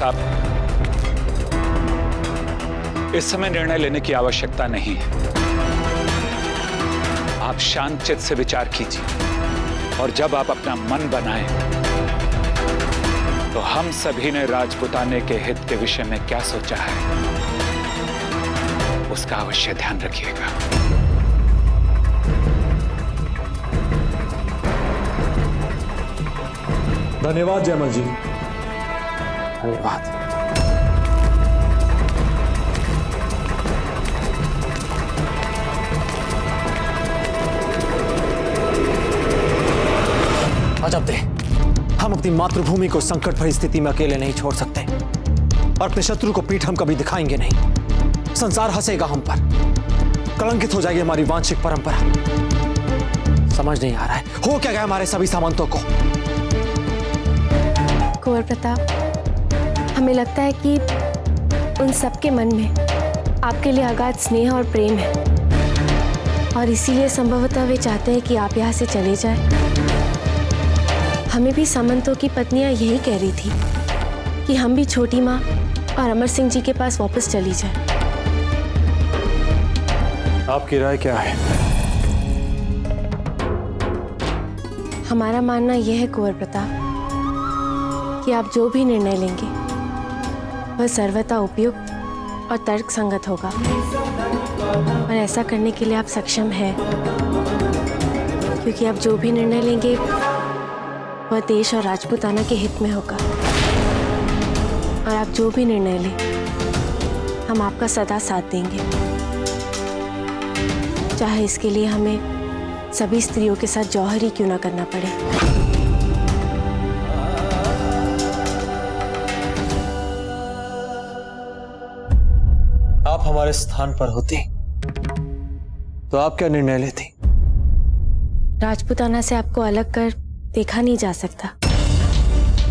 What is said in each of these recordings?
प्रताप, इस समय निर्णय लेने की आवश्यकता नहीं है। आप शांत चित्त से विचार कीजिए और जब आप अपना मन बनाएं तो हम सभी ने राजपुताने के हित के विषय में क्या सोचा है उसका अवश्य ध्यान रखिएगा। धन्यवाद जयमल जी। धन्यवाद। अजब दे, हम अपनी मातृभूमि को संकट भरी स्थिति में अकेले नहीं छोड़ सकते और अपने शत्रु को पीठ हम कभी दिखाएंगे नहीं। संसार हंसेगा हम पर, कलंकित हो जाएगी हमारी वांशिक परंपरा। समझ नहीं आ रहा है हो क्या गया हमारे सभी सामंतों को। कुंवर प्रताप, हमें लगता है कि उन सबके मन में आपके लिए अगाध स्नेह और प्रेम है और इसीलिए संभवतः वे चाहते हैं कि आप यहाँ से चले जाएं। हमें भी सामंतों की पत्नियां यही कह रही थी कि हम भी छोटी माँ और अमर सिंह जी के पास वापस चली जाएं। आपकी राय क्या है? हमारा मानना यह है कुंवर प्रताप कि आप जो भी निर्णय लेंगे वह सर्वथा उपयुक्त और तर्क संगत होगा और ऐसा करने के लिए आप सक्षम हैं, क्योंकि आप जो भी निर्णय लेंगे वह देश और राजपूताना के हित में होगा और आप जो भी निर्णय लें हम आपका सदा साथ देंगे, चाहे इसके लिए हमें सभी स्त्रियों के साथ जौहरी क्यों ना करना पड़े। आप हमारे स्थान पर होती तो आप क्या निर्णय लेती? राजपूताना से आपको अलग कर देखा नहीं जा सकता,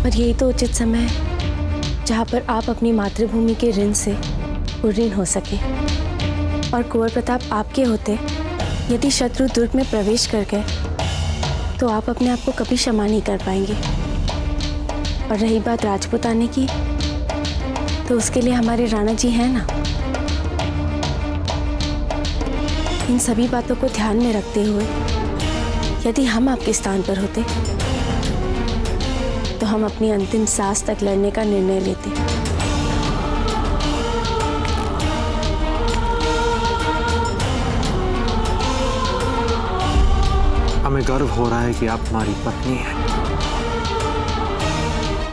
पर यही तो उचित समय है जहाँ पर आप अपनी मातृभूमि के ऋण से उऋण हो सके। और कुंवर प्रताप आपके होते यदि शत्रु दुर्ग में प्रवेश कर गए तो आप अपने आप को कभी क्षमा नहीं कर पाएंगे। और रही बात राजपूताने की, तो उसके लिए हमारे राणा जी हैं ना। इन सभी बातों को ध्यान में रखते हुए यदि हम आपके स्थान पर होते तो हम अपनी अंतिम सांस तक लड़ने का निर्णय लेते। हमें गर्व हो रहा है कि आप हमारी पत्नी हैं।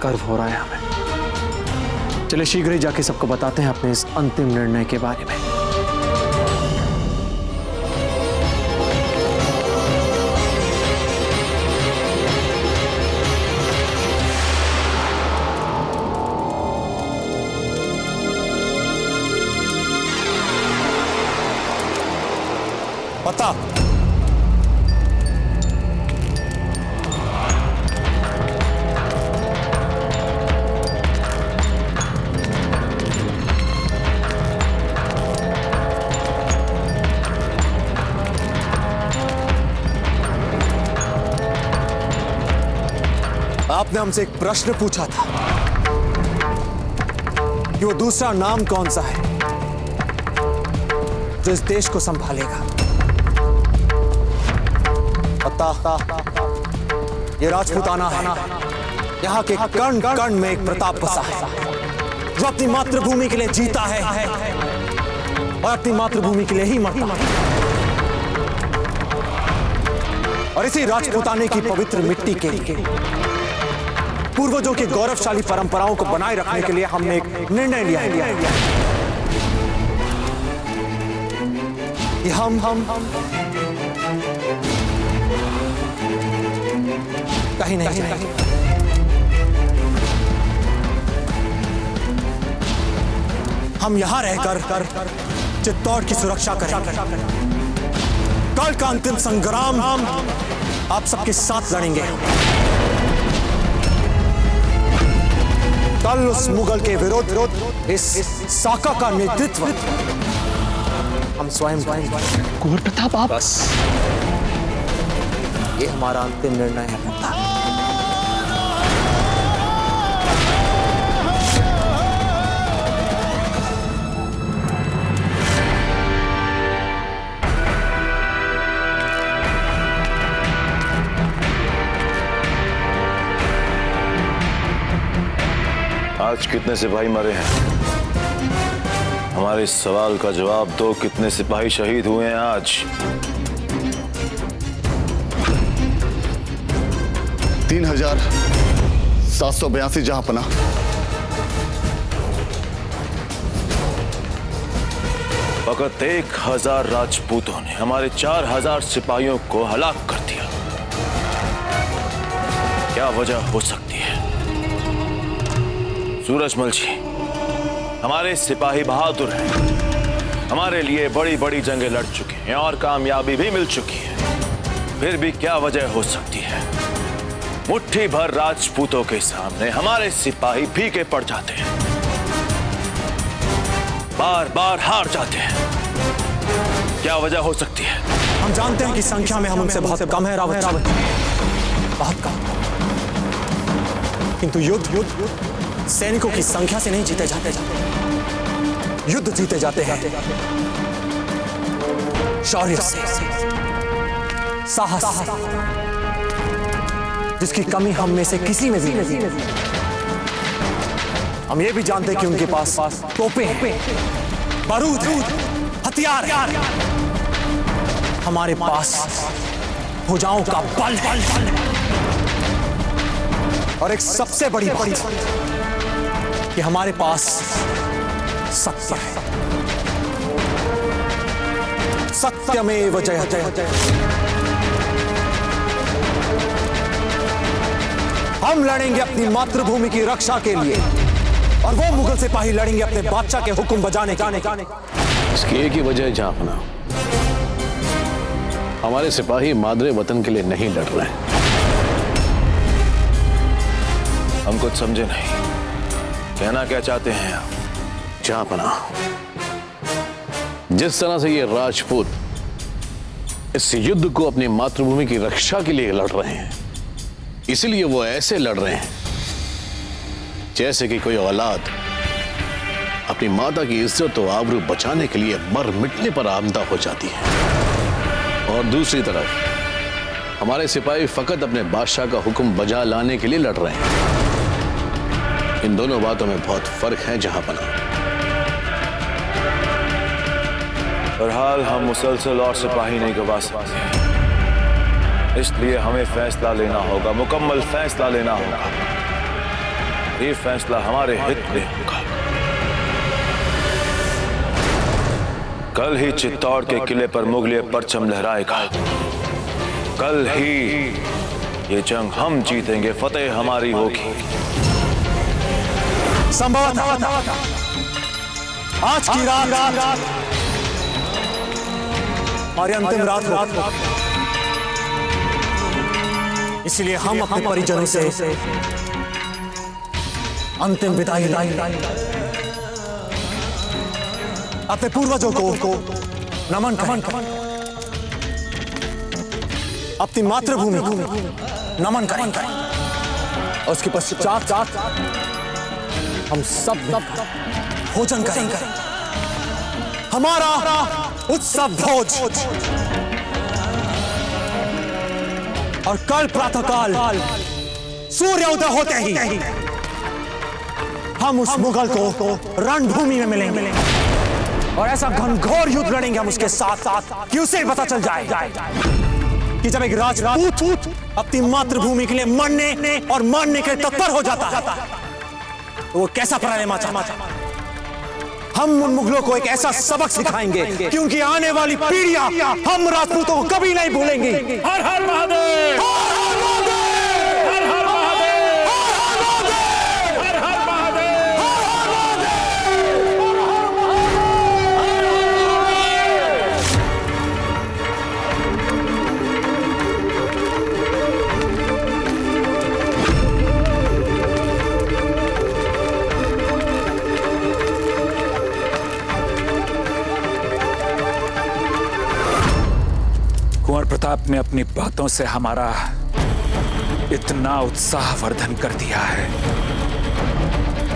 गर्व हो रहा है हमें। चलिए शीघ्र ही जाके सबको बताते हैं अपने इस अंतिम निर्णय के बारे में। पता आपने हमसे एक प्रश्न पूछा था कि वो दूसरा नाम कौन सा है जो इस देश को संभालेगा। पता ये राजपूताना है। यहाँ के कण कण में एक प्रताप बसा है जो अपनी मातृभूमि के लिए जीता है और अपनी मातृभूमि के लिए ही मरता है। और इसी राजपूताने की पवित्र मिट्टी के लिए, पूर्वजों की गौरवशाली परंपराओं को बनाए रखने के लिए हमने एक निर्णय लिया है कि हम कहीं नहीं जाएंगे। हम यहां रहकर चित्तौड़ की सुरक्षा करेंगे। कल का अंतिम संग्राम आप सबके साथ लड़ेंगे। कल उस मुगल के विरोध इस साका का नेतृत्व हम स्वयं करेंगे। कुंवर प्रताप आप बस ये हमारा अंतिम निर्णय है। आज कितने सिपाही मरे हैं? हमारे इस सवाल का जवाब दो, कितने सिपाही शहीद हुए हैं आज? 3782 जहांपना। फकत 1000 राजपूतों ने हमारे 4000 सिपाहियों को हलाक कर दिया। क्या वजह हो सकती है? सूरजमल जी, हमारे सिपाही बहादुर हैं, हमारे लिए बड़ी बड़ी जंगें लड़ चुके हैं और कामयाबी भी मिल चुकी है। फिर भी क्या वजह हो सकती है? मुट्ठी भर राजपूतों के सामने हमारे सिपाही फीके पड़ जाते हैं, बार बार हार जाते हैं। क्या वजह हो सकती है? हम जानते हैं कि संख्या में हम उनसे बहुत कम है रावत, बहुत कम। किंतु युद्ध सैनिकों की संख्या से नहीं जीते जाते, युद्ध जीते जाते हैं शौर्य से, साहस से, जिसकी कमी हम में से किसी में भी नहीं। हम ये भी जानते हैं कि उनके पास तोपें हैं, बारूद हैं, हथियार हैं। हमारे पास भुजाओं का बल है। और एक सबसे बड़ी बात कि हमारे पास सत्य है। सत्यमेव जयते। हम लड़ेंगे अपनी मातृभूमि की रक्षा के लिए, और वो मुगल सिपाही लड़ेंगे अपने बादशाह के हुक्म बजाने के। इसकी एक ही वजह है जहांपना, हमारे सिपाही मादरे वतन के लिए नहीं लड़ रहे हैं। हम कुछ समझे नहीं, कहना क्या चाहते हैं आप? जहांपना, जिस तरह से ये राजपूत इस युद्ध को अपनी मातृभूमि की रक्षा के लिए लड़ रहे हैं, इसलिए वो ऐसे लड़ रहे हैं जैसे कि कोई औलाद अपनी माता की इज्जत और आबरू बचाने के लिए मर मिटने पर आमदा हो जाती है। और दूसरी तरफ हमारे सिपाही फकत अपने बादशाह का हुक्म बजा लाने के लिए लड़ रहे हैं। इन दोनों बातों में बहुत फर्क है जहांपना। बहरहाल हम मुसलसल और सिपाही नहीं गवा सकते, इसलिए हमें फैसला लेना होगा, मुकम्मल फैसला लेना होगा। ये फैसला हमारे हित में होगा। कल ही चित्तौड़ के किले पर मुगलिया परचम लहराएगा। कल ही ये जंग हम जीतेंगे, फतेह हमारी होगी। संभवतः आज की रात हमारी अंतिम रात हो, इसलिए हम अपने परिजनों से अंतिम विदाई अपने पूर्वजों को नमन करें, अपनी मातृभूमि को नमन करें, और उसके पश्चात हम सब भोजन करेंगे, हमारा उत्सव भोज। और कल प्रातःकाल सूर्योदय होते ही हम उस मुगल को रणभूमि में मिलेंगे, और ऐसा घनघोर युद्ध लड़ेंगे हम उसके साथ कि उसे पता चल जाए कि जब एक राजपूत अपनी मातृभूमि के लिए मरने और मारने के तत्पर हो जाता है तो वो कैसा प्रलय मचाता है। हम उन मुगलों को एक ऐसा सबक सिखाएंगे कि उनकी आने वाली पीढ़ियां हम राजपूतों को कभी नहीं भूलेंगी। हर हर महादेव, हर हर महादेव, हर हर महादेव, हर हर महादेव, हर हर कुंवर प्रताप ने अपनी बातों से हमारा इतना उत्साहवर्धन कर दिया है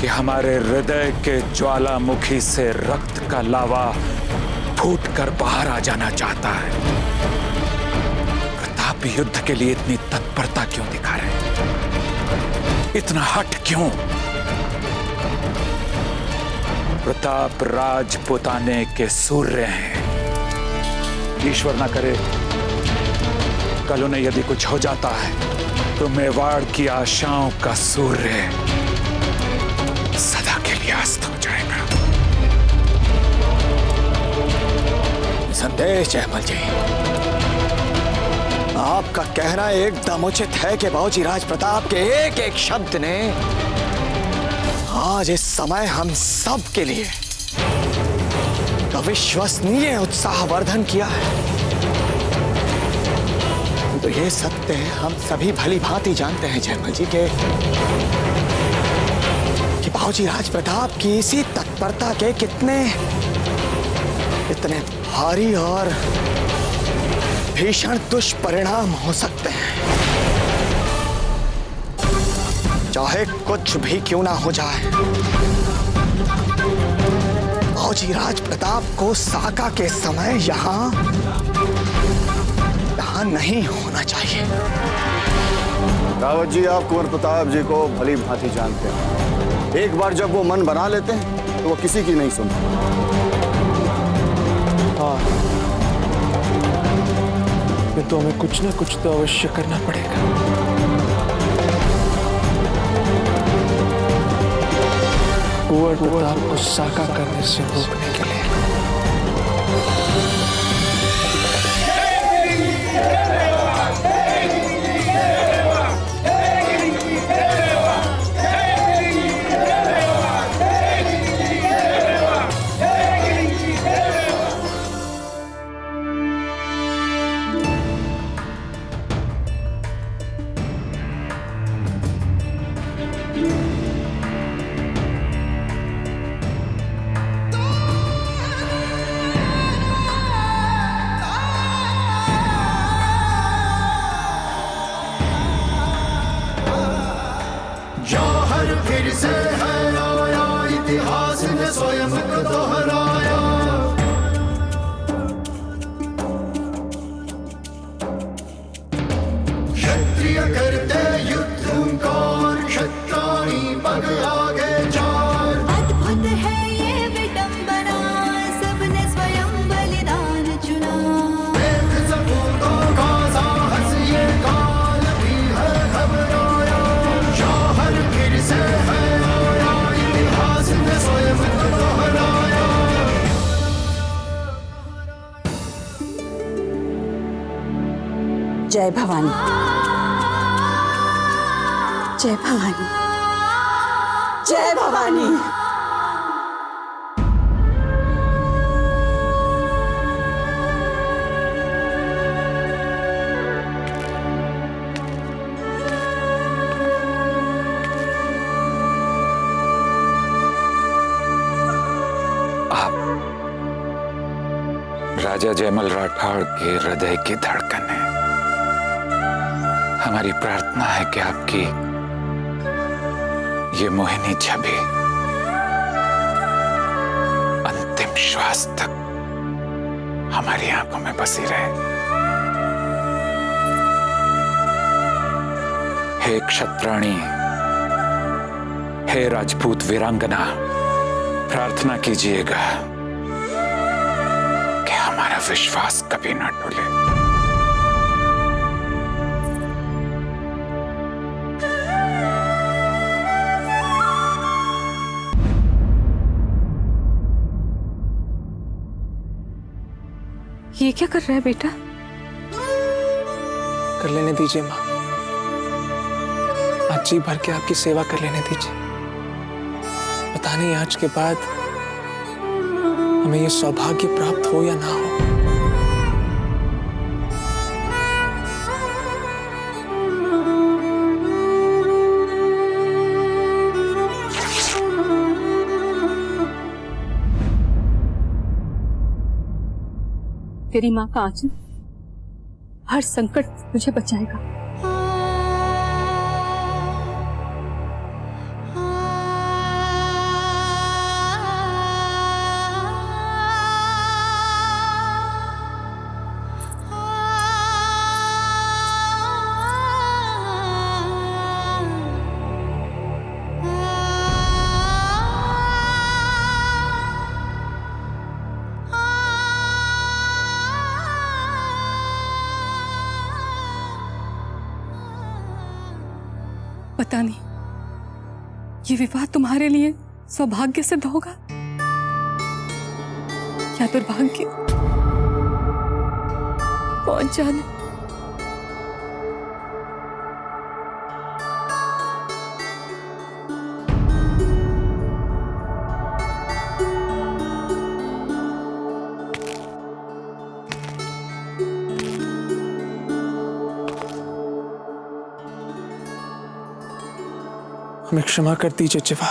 कि हमारे हृदय के ज्वालामुखी से रक्त का लावा फूटकर बाहर आ जाना चाहता है। प्रताप युद्ध के लिए इतनी तत्परता क्यों दिखा रहे हैं? इतना हट क्यों? प्रताप राजपुताने के सूर्य हैं। ईश्वर ना करे कल उन्हें यदि कुछ हो जाता है तो मेवाड़ की आशाओं का सूर्य सदा के लिए अस्त हो जाएगा। संदेश जयमल जी, आपका कहना एकदम उचित है कि बाबूजी राज प्रताप के एक एक शब्द ने आज इस समय हम सब के लिए अविश्वसनीय उत्साहवर्धन किया है। तो ये सत्य हम सभी भली भांति जानते हैं जयमल जी के कि बाबूजी राज प्रताप की इसी तत्परता के कितने भारी और भीषण दुष्परिणाम हो सकते हैं। चाहे कुछ भी क्यों ना हो जाए, बाबूजी राज प्रताप को साका के समय यहाँ नहीं होना चाहिए। रावत जी, आप कुंवर प्रताप जी को भली भांति जानते हैं। एक बार जब वो मन बना लेते हैं तो वो किसी की नहीं सुनते। हाँ, तो हमें कुछ ना कुछ तो अवश्य करना पड़ेगा। कुंवर प्रताप को साका करने से रोकने के लिए फिर से है आया, इतिहास ने स्वयं को दोहराया। क्षत्रिय करते युद्ध हुंकार, क्षत्राणी पग आगे चार। अद्भुत है ये विडंबना, सबने स्वयं बलिदान चुना। वेद सपूतों का साहस ये काल भी है घबराया। जौहर फिर से है आया, इतिहास ने स्वयं को दोहराया। जय भवानी, जय भवानी, जय भवानी। राजा जयमल राठौड़ के हृदय की धड़कन है। हमारी प्रार्थना है कि आपकी ये मोहिनी छवि अंतिम श्वास तक हमारी आंखों में बसी रहे। हे क्षत्राणी, हे राजपूत वीरांगना, प्रार्थना कीजिएगा कि हमारा विश्वास कभी न टूटे। ये क्या कर रहा है बेटा? कर लेने दीजिए माँ, आज जी भर के आपकी सेवा कर लेने दीजिए। पता नहीं आज के बाद हमें ये सौभाग्य प्राप्त हो या ना हो। तेरी माँ का आंचल हर संकट तुझे बचाएगा। पता नहीं ये विवाह तुम्हारे लिए सौभाग्य सिद्ध होगा या दुर्भाग्य, कौन जाने। हमें क्षमा कर दीजिए जिवा।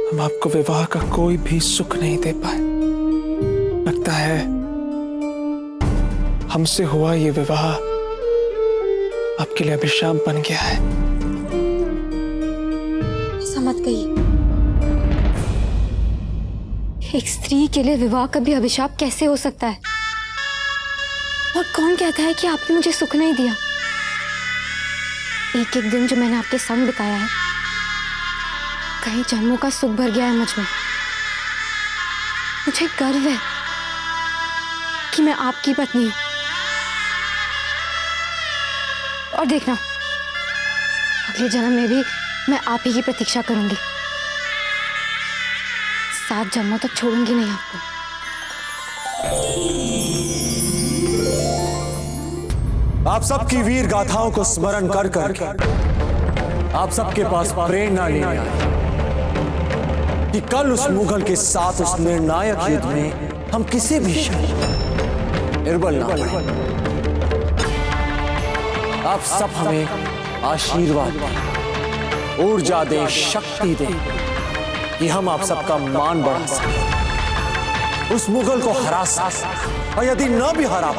हम आपको विवाह का कोई भी सुख नहीं दे पाए। लगता है हमसे हुआ ये विवाह आपके लिए अभिशाप बन गया है। ऐसा मत कहिए। एक स्त्री के लिए विवाह कभी अभिशाप कैसे हो सकता है? और कौन कहता है कि आपने मुझे सुख नहीं दिया? एक एक दिन जो मैंने आपके संग बिताया है, कई जन्मों का सुख भर गया है मुझ में। मुझे गर्व है कि मैं आपकी पत्नी हूं। और देखना, अगले जन्म में भी मैं आप ही की प्रतीक्षा करूंगी। 7 जन्मों तक छोड़ूंगी नहीं आपको। आप सबकी वीर गाथाओं को स्मरण कर कर आप सबके पास प्रेरणा लेने आए कि कल उस मुगल के साथ उस निर्णायक युद्ध में हम किसी भी निर्बल ना पड़े। आप सब हमें आशीर्वाद दें, ऊर्जा दें, शक्ति दें कि हम आप सबका मान बढ़ा सकें, उस मुगल को हरा सकें। और यदि न भी हरा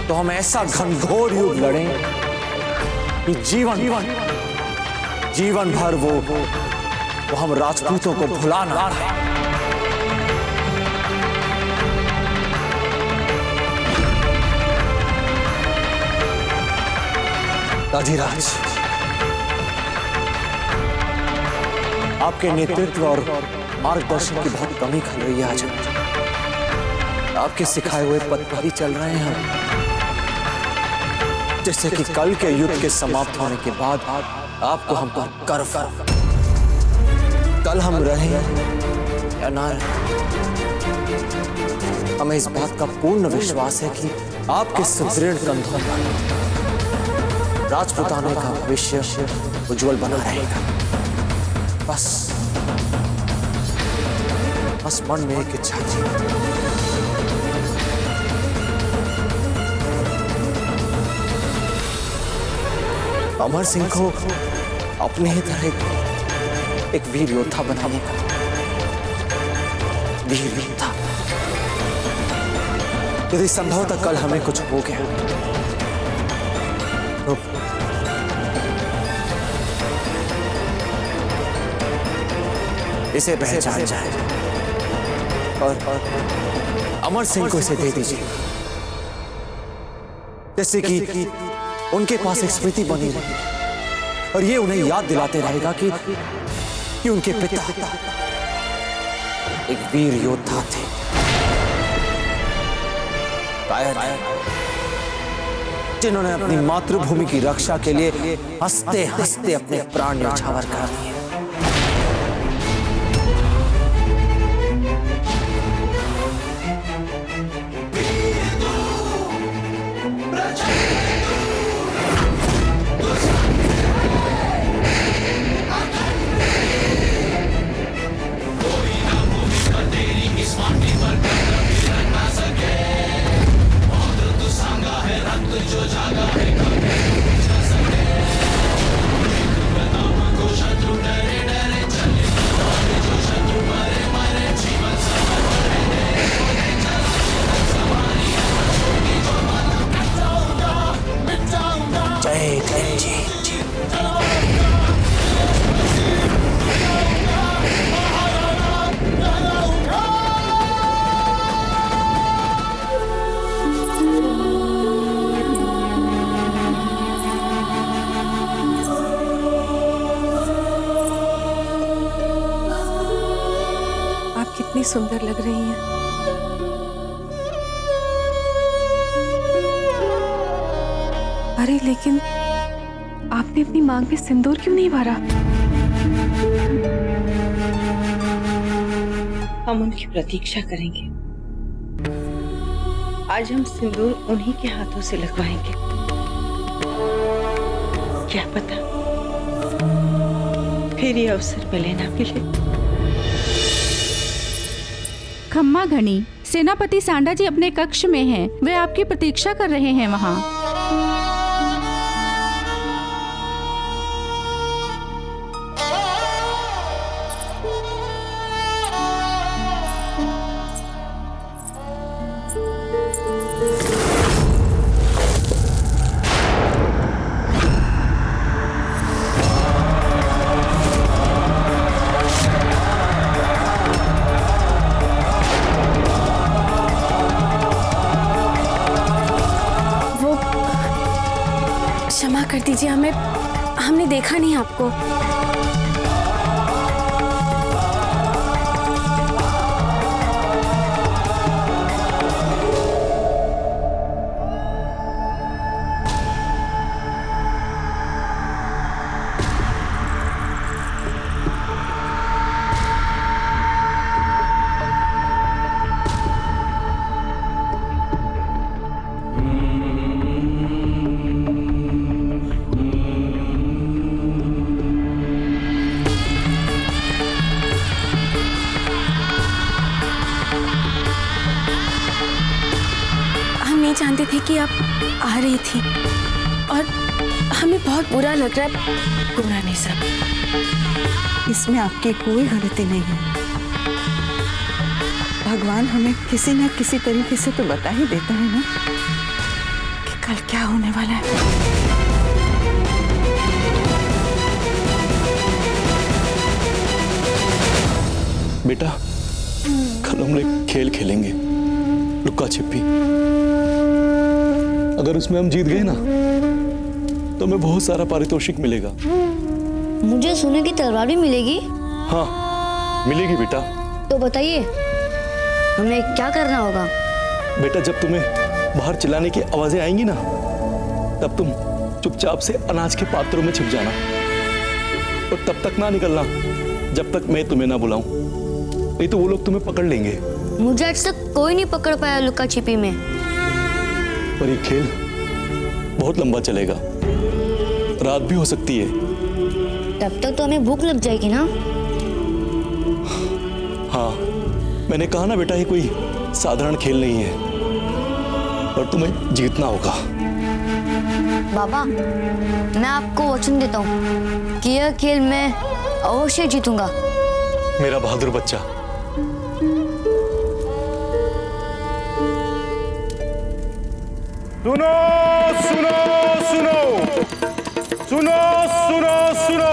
तो हम ऐसा घनघोर युद्ध लड़ें कि जीवन भर वो हम राजपूतों को भुला ना पाए। अधिराज, आपके नेतृत्व और मार्गदर्शन की बहुत कमी खल रही है। आज आपके सिखाए हुए पथ पर ही चल रहे हैं हम। जैसे कि कल के युद्ध के समाप्त होने के बाद आपको हम पर गर्व, कल हम रहे या ना रहे, हमें इस बात का पूर्ण विश्वास है कि आपके सुदृढ़ कंधों पर राजपुताने का भविष्य उज्जवल बना रहेगा। बस मन में एक इच्छा थी, अमर सिंह को अपने ही तरह एक वीर योद्धा बनाने का। वीर योद्धा, यदि संभवतः कल हमें कुछ हो गया तो इसे पहचान जाए और अमर सिंह को इसे दे दीजिए, जैसे कि उनके पास एक स्मृति बनी रही और ये उन्हें याद दिलाते रहेगा कि उनके पिता एक वीर योद्धा थे, कायर जिन्होंने अपनी मातृभूमि की रक्षा के लिए हंसते हंसते अपने प्राण न्यौछावर कर दिए। कितनी सुंदर लग रही हैं। अरे लेकिन आपने अपनी मांग में सिंदूर क्यों नहीं भरा? हम उनकी प्रतीक्षा करेंगे। आज हम सिंदूर उन्हीं के हाथों से लगवाएंगे। क्या पता फिर ये अवसर मिले ना मिले। खम्मा घनी, सेनापति सांडा जी अपने कक्ष में हैं। वे आपकी प्रतीक्षा कर रहे हैं वहाँ। क्षमा कर दीजिए, हमने देखा नहीं आपको। जानते थे कि आप आ रही थी और हमें बहुत बुरा लग रहा है। बुरा नहीं सब, इसमें आपकी कोई गलती नहीं है। भगवान हमें किसी न किसी तरीके से तो बता ही देता है ना कि कल क्या होने वाला है। बेटा, कल हम एक खेल खेलेंगे, लुक्का छिपी। अगर उसमें हम जीत गए ना तो हमें बहुत सारा पारितोषिक मिलेगा। मुझे सोने की तलवार भी मिलेगी? हाँ मिलेगी बेटा। तो बताइए हमें क्या करना होगा? बेटा, जब तुम्हें बाहर चिल्लाने की आवाजें आएंगी ना, तब तुम चुपचाप से अनाज के पात्रों में छिप जाना और तब तक ना निकलना जब तक मैं तुम्हें ना बुलाऊं, नहीं तो वो लोग तुम्हें पकड़ लेंगे। मुझे आज तक कोई नहीं पकड़ पाया लुक्का छिपी में। पर ये खेल बहुत लंबा चलेगा, रात भी हो सकती है। तब तक तो हमें भूख लग जाएगी ना। हाँ, मैंने कहा ना बेटा, ये कोई साधारण खेल नहीं है और तुम्हें जीतना होगा। बाबा, मैं आपको वचन देता हूँ कि यह खेल मैं अवश्य जीतूंगा। मेरा बहादुर बच्चा। सुनो सुनो सुनो सुनो सुनो सुनो,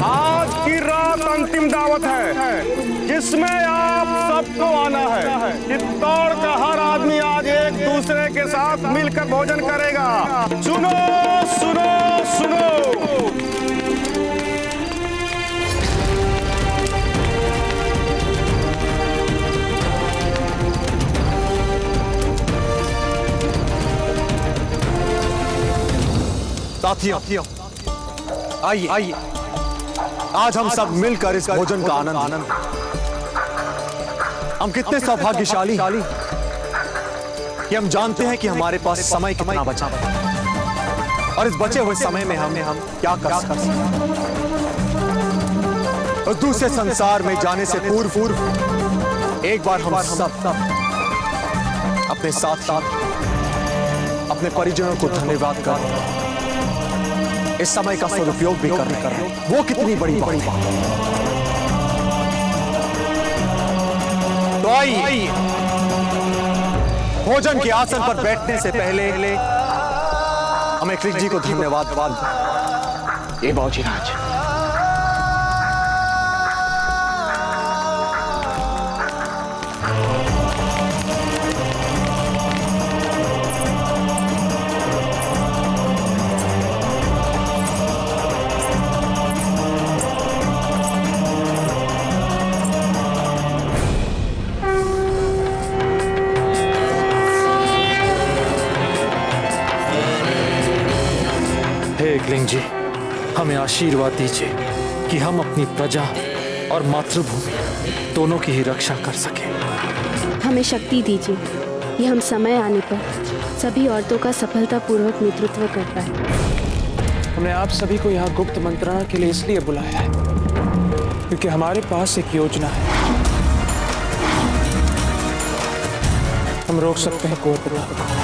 आज की रात अंतिम दावत है जिसमें आप सबको आना है। चित्तौड़ का हर आदमी आज एक दूसरे के साथ मिलकर भोजन करेगा। सुनो सुनो सुनो। साथियों, आइए आज हम सब मिलकर इस भोजन का आनंद। हम कितने सौभाग्यशाली कि हम जानते हैं कि हमारे पास समय कितना बचा है और इस बचे हुए समय में हम क्या कर सकते हैं। और दूसरे संसार में जाने से पूर्व एक बार हम सब अपने साथ अपने परिजनों को धन्यवाद कर इस समय का सदुपयोग भी कर रहे हैं। वो कितनी बड़ी बात है। तो आइए भोजन के आसन पर बैठने से पहले हमें कृष्ण जी को धन्यवाद। ये बाबूजी राज, एकलिंग जी, हमें आशीर्वाद दीजिए कि हम अपनी प्रजा और मातृभूमि दोनों की ही रक्षा कर सकें। हमें शक्ति दीजिए कि हम समय आने पर सभी औरतों का सफलतापूर्वक नेतृत्व कर पाए। हमने आप सभी को यहाँ गुप्त मंत्रणा के लिए इसलिए बुलाया है क्योंकि हमारे पास एक योजना है। हम रोक सकते हैं कुंवर प्रताप को।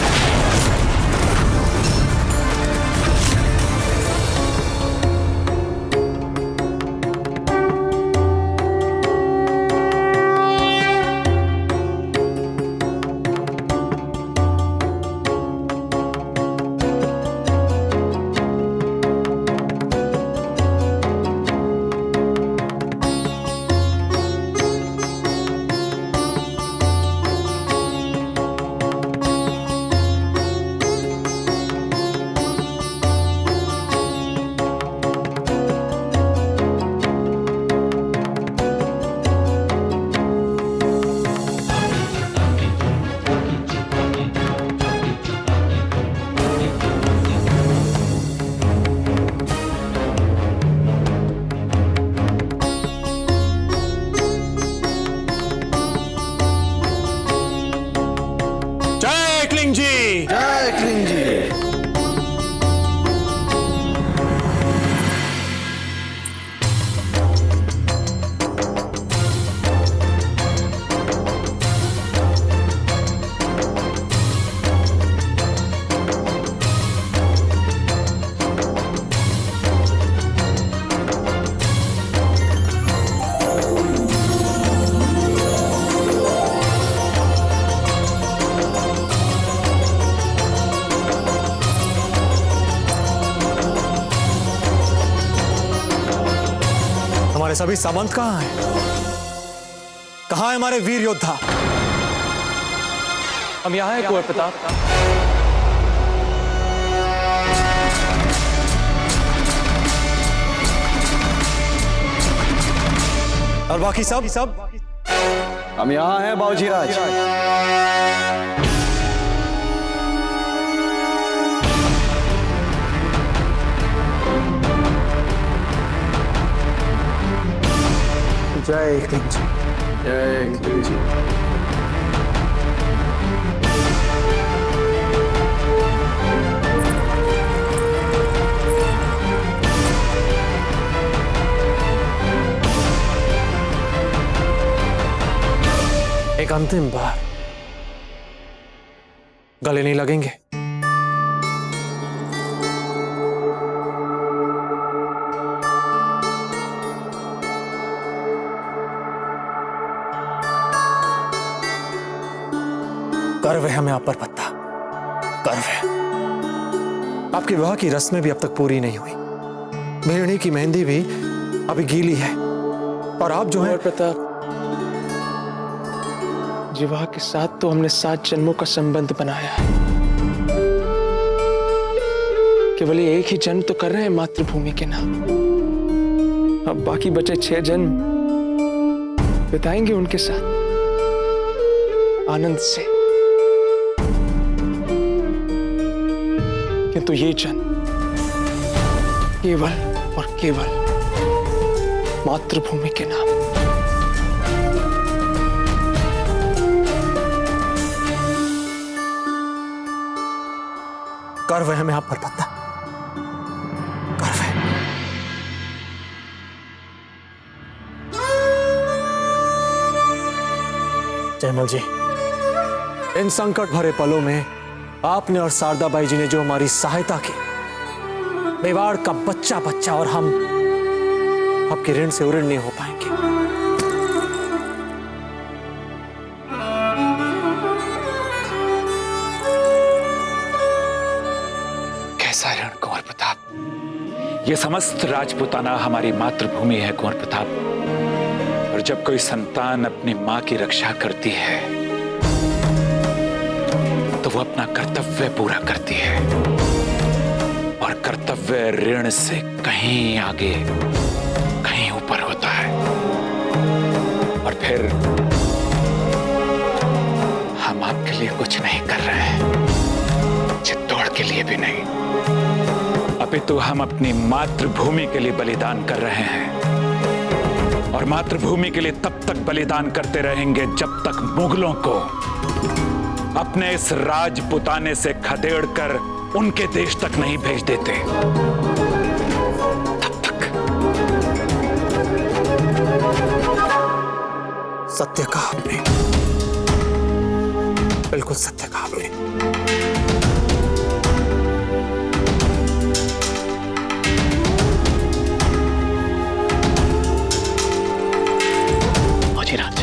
सभी सामंत कहां हैं? कहां है हमारे वीर योद्धा? हम यहां हैं कुंवर प्रताप। और बाकी सब हम यहां हैं बाबूजी राज। जय एकलिंग जी। जय एकलिंग जी। एक अंतिम बार गले नहीं लगेंगे? गर्व है हमें आप पर पत्ता, गर्व है। आपके विवाह की रस्में भी अब तक पूरी नहीं हुई। मेहणी की मेहंदी भी अभी गीली है। और आप जो है प्रताप, विवाह के साथ तो हमने 7 जन्मों का संबंध बनाया है। केवल एक ही जन्म तो कर रहे हैं मातृभूमि के नाम। अब बाकी बचे 6 जन्म बिताएंगे उनके साथ आनंद से। किंतु ये जन्म केवल और केवल मातृभूमि के नाम। गर्व है हमें आप पर पत्ता, गर्व है। जयमल जी, इन संकट भरे पलों में आपने और शारदाबाई जी ने जो हमारी सहायता की, मेवाड़ का बच्चा बच्चा और हम आपके ऋण से उऋण नहीं हो पाएंगे। कैसा ऋण कुंवर प्रताप? ये समस्त राजपुताना हमारी मातृभूमि है कुंवर प्रताप। और जब कोई संतान अपनी मां की रक्षा करती है तो वो अपना कर्तव्य पूरा करती है। और कर्तव्य ऋण से कहीं आगे, कहीं ऊपर होता है। और फिर हम आपके लिए कुछ नहीं कर रहे हैं, चित्तौड़ के लिए भी नहीं, अपितु अपितु हम अपनी मातृभूमि के लिए बलिदान कर रहे हैं। और मातृभूमि के लिए तब तक बलिदान करते रहेंगे जब तक मुगलों को अपने इस राजपुताने से खदेड़ कर उनके देश तक नहीं भेज देते। तब तक। सत्य कहा आपने, बिल्कुल सत्य कहा आपने। बाजीराज,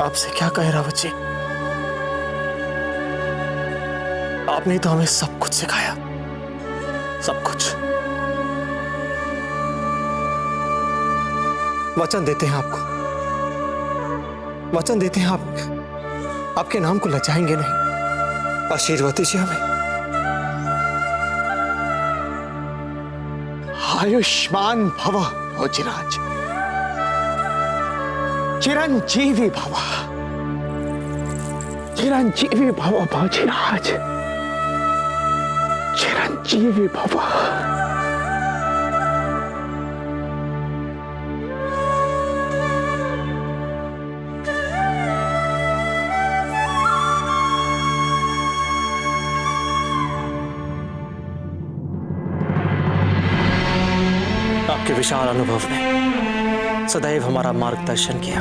आपसे क्या कहे रावत जी, आपने तो हमें सब कुछ सिखाया, सब कुछ। वचन देते हैं आपको, वचन देते हैं आपके नाम को लजाएंगे नहीं। आशीर्वाद दीजिए हमें। आयुष्मान भव भोजराज, चिरंजीवी भव, चिरंजीवी भव भोजराज, चिरंजीवी भव। आपके विशाल अनुभव ने सदैव हमारा मार्गदर्शन किया।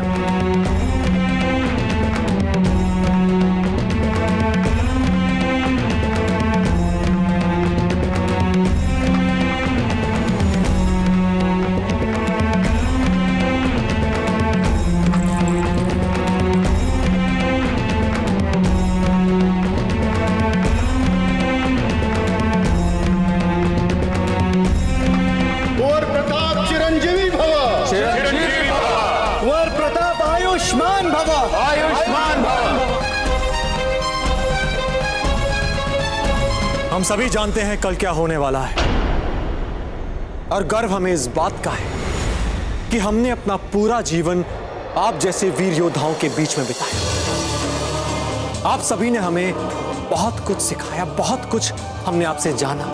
हम सभी जानते हैं कल क्या होने वाला है, और गर्व हमें इस बात का है कि हमने अपना पूरा जीवन आप जैसे वीर योद्धाओं के बीच में बिताया। आप सभी ने हमें बहुत कुछ सिखाया, बहुत कुछ हमने आपसे जाना,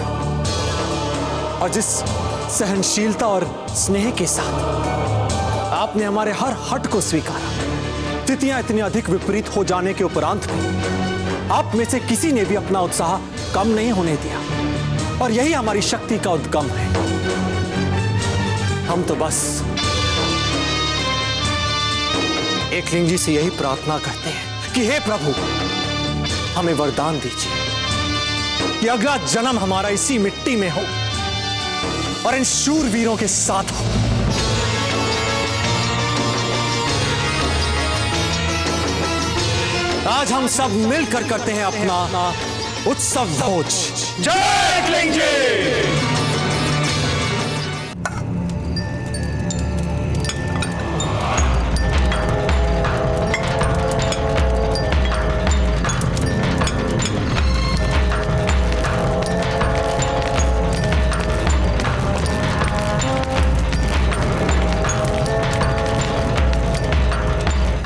और जिस सहनशीलता और स्नेह के साथ आपने हमारे हर हट को स्वीकारा, स्थितियां इतनी अधिक विपरीत हो जाने के उपरांत भी आप में से किसी ने भी अपना उत्साह कम नहीं होने दिया, और यही हमारी शक्ति का उद्गम है। हम तो बस एकलिंग जी से यही प्रार्थना करते हैं कि हे प्रभु, हमें वरदान दीजिए कि अगला जन्म हमारा इसी मिट्टी में हो और इन शूरवीरों के साथ हो। आज हम सब मिलकर करते हैं अपना उत्सव भोज। जय एकलिंग जी।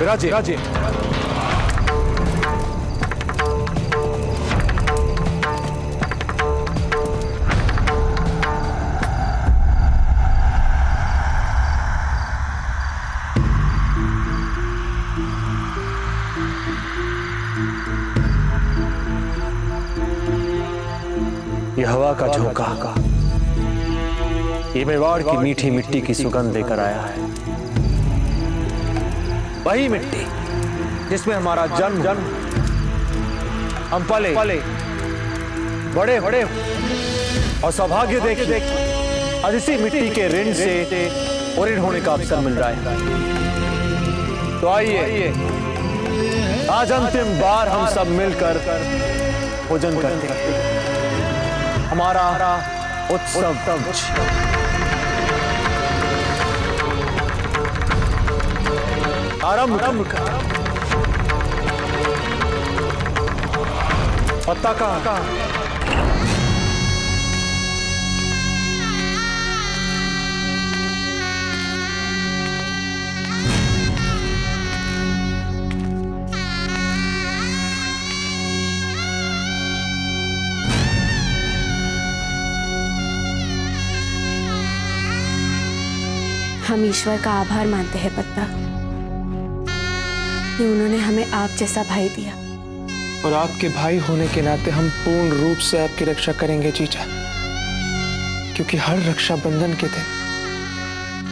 राजे ये हवा का झोंका, ये मेवाड़ की मीठी मिट्टी की सुगंध लेकर आया है। वही मिट्टी जिसमें हमारा जन्म हम पले बड़े और सौभाग्य देख आज इसी मिट्टी के ऋण से ऋण होने का अवसर मिल रहा है। तो आइए आज अंतिम बार हम सब मिलकर भोजन करते हैं, हमारा उत्सव आरंभ कर। पत्ता का हम ईश्वर का आभार मानते हैं पत्ता कि उन्होंने हमें आप जैसा भाई दिया। और आपके भाई होने के नाते हम पूर्ण रूप से आपकी रक्षा करेंगे जीजा, क्योंकि हर रक्षाबंधन के दिन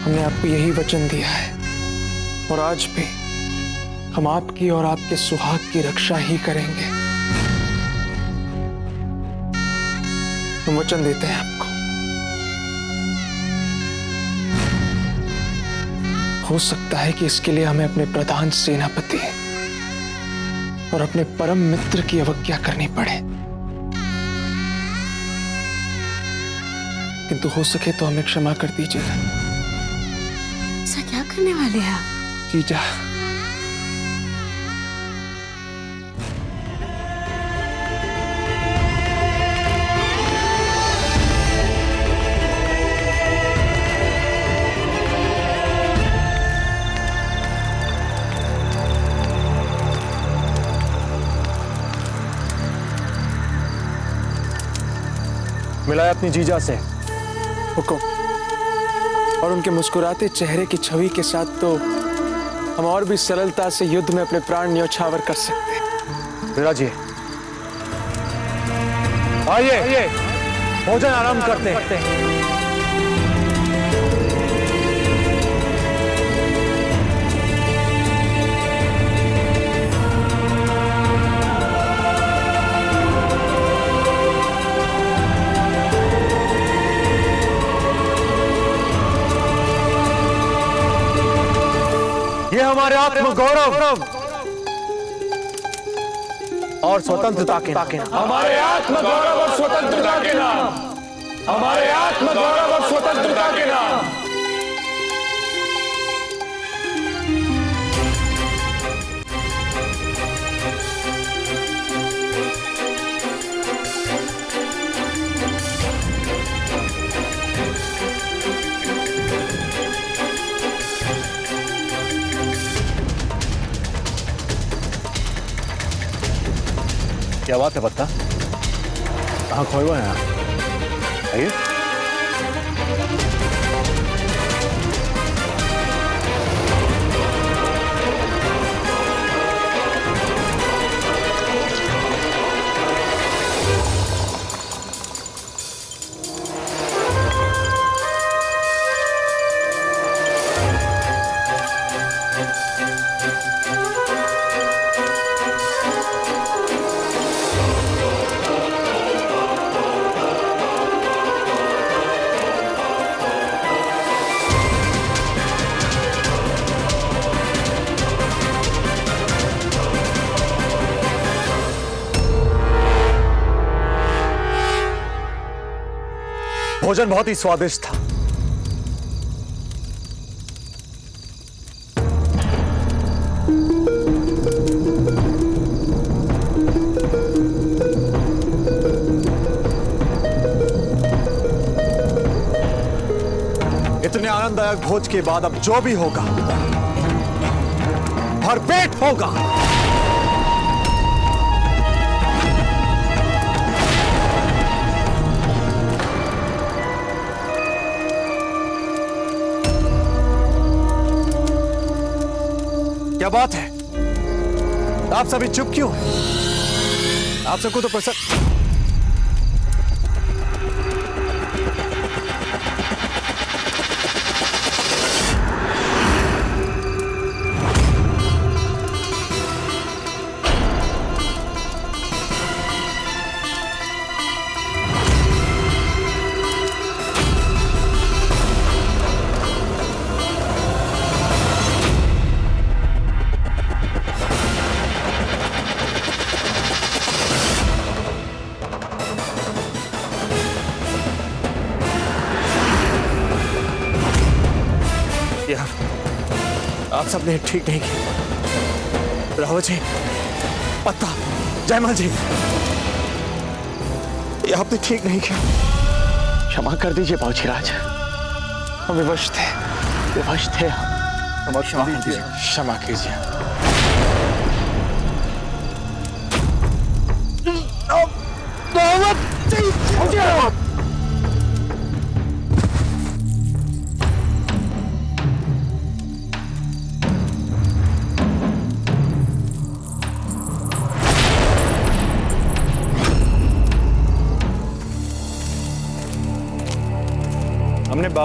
हमने आपको यही वचन दिया है और आज भी हम आपकी और आपके सुहाग की रक्षा ही करेंगे। हम वचन देते हैं आपको। हो सकता है कि इसके लिए हमें अपने प्रधान सेनापति और अपने परम मित्र की अवज्ञा करनी पड़े, किंतु हो सके तो हमें क्षमा कर दीजिएगा। ऐसा क्या करने वाले हैं आप? जीजा, मिलाया अपनी जीजा से। हुकुम। और उनके मुस्कुराते चेहरे की छवि के साथ तो हम और भी सरलता से युद्ध में अपने प्राण न्यौछावर कर सकते हैं। विराजिए, आइए भोजन आरंभ करते हैं। ये हमारे आत्मगौरव और स्वतंत्रता के नाम, हमारे आत्मगौरव और स्वतंत्रता के नाम, हमारे आत्मगौरव और स्वतंत्रता के नाम। क्या बात है पत्ता, कहाँ खोए हुए हैं आप? आइए। भोजन बहुत ही स्वादिष्ट था। इतने आनंददायक भोज के बाद अब जो भी होगा भरपेट होगा। क्या बात है, आप सभी चुप क्यों हैं? आप सबको तो पसंद। यार, आप सबने ठीक नहीं किया। रावत जी, पत्ता, जयमाल जी, ये आपने ठीक नहीं किया। क्षमा कर दीजिए बाबूजीराज, हम विवश थे। विवश थे हम। क्षमा कीजिए, क्षमा कीजिए।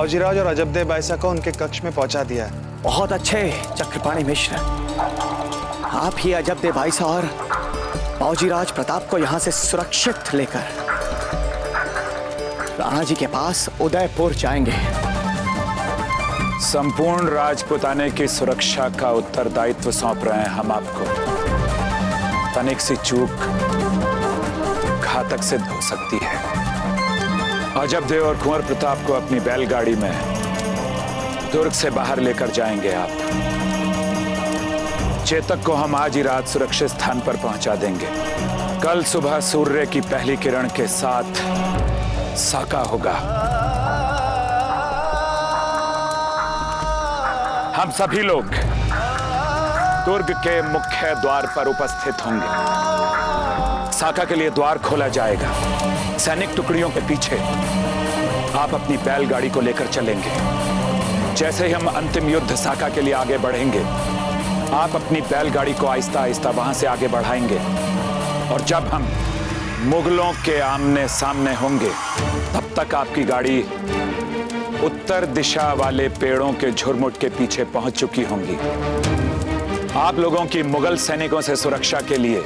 बाबूजीराज और अजबदेव बाईसा को उनके कक्ष में पहुंचा दिया है। बहुत अच्छे चक्रपाणी मिश्र, आप ही अजबदेव बाईसा और बाबूजीराज प्रताप को यहाँ से सुरक्षित लेकर राणा जी के पास उदयपुर जाएंगे। संपूर्ण राजपुताने की सुरक्षा का उत्तरदायित्व सौंप रहे हैं हम आपको। तनिक सी चूक घातक सिद्ध हो सकती है। अजबदेव और कुंवर प्रताप को अपनी बैलगाड़ी में दुर्ग से बाहर लेकर जाएंगे आप। चेतक को हम आज ही रात सुरक्षित स्थान पर पहुंचा देंगे। कल सुबह सूर्य की पहली किरण के साथ साका होगा। हम सभी लोग दुर्ग के मुख्य द्वार पर उपस्थित होंगे। साका के लिए द्वार खोला जाएगा। सैनिक टुकड़ियों के पीछे आप अपनी बैलगाड़ी को लेकर चलेंगे। जैसे ही हम अंतिम युद्ध साका के लिए आगे बढ़ेंगे, आप अपनी बैलगाड़ी को आहिस्ता आहिस्ता वहां से आगे बढ़ाएंगे और जब हम मुगलों के आमने सामने होंगे तब तक आपकी गाड़ी उत्तर दिशा वाले पेड़ों के झुरमुट के पीछे पहुंच चुकी होंगी। आप लोगों की मुगल सैनिकों से सुरक्षा के लिए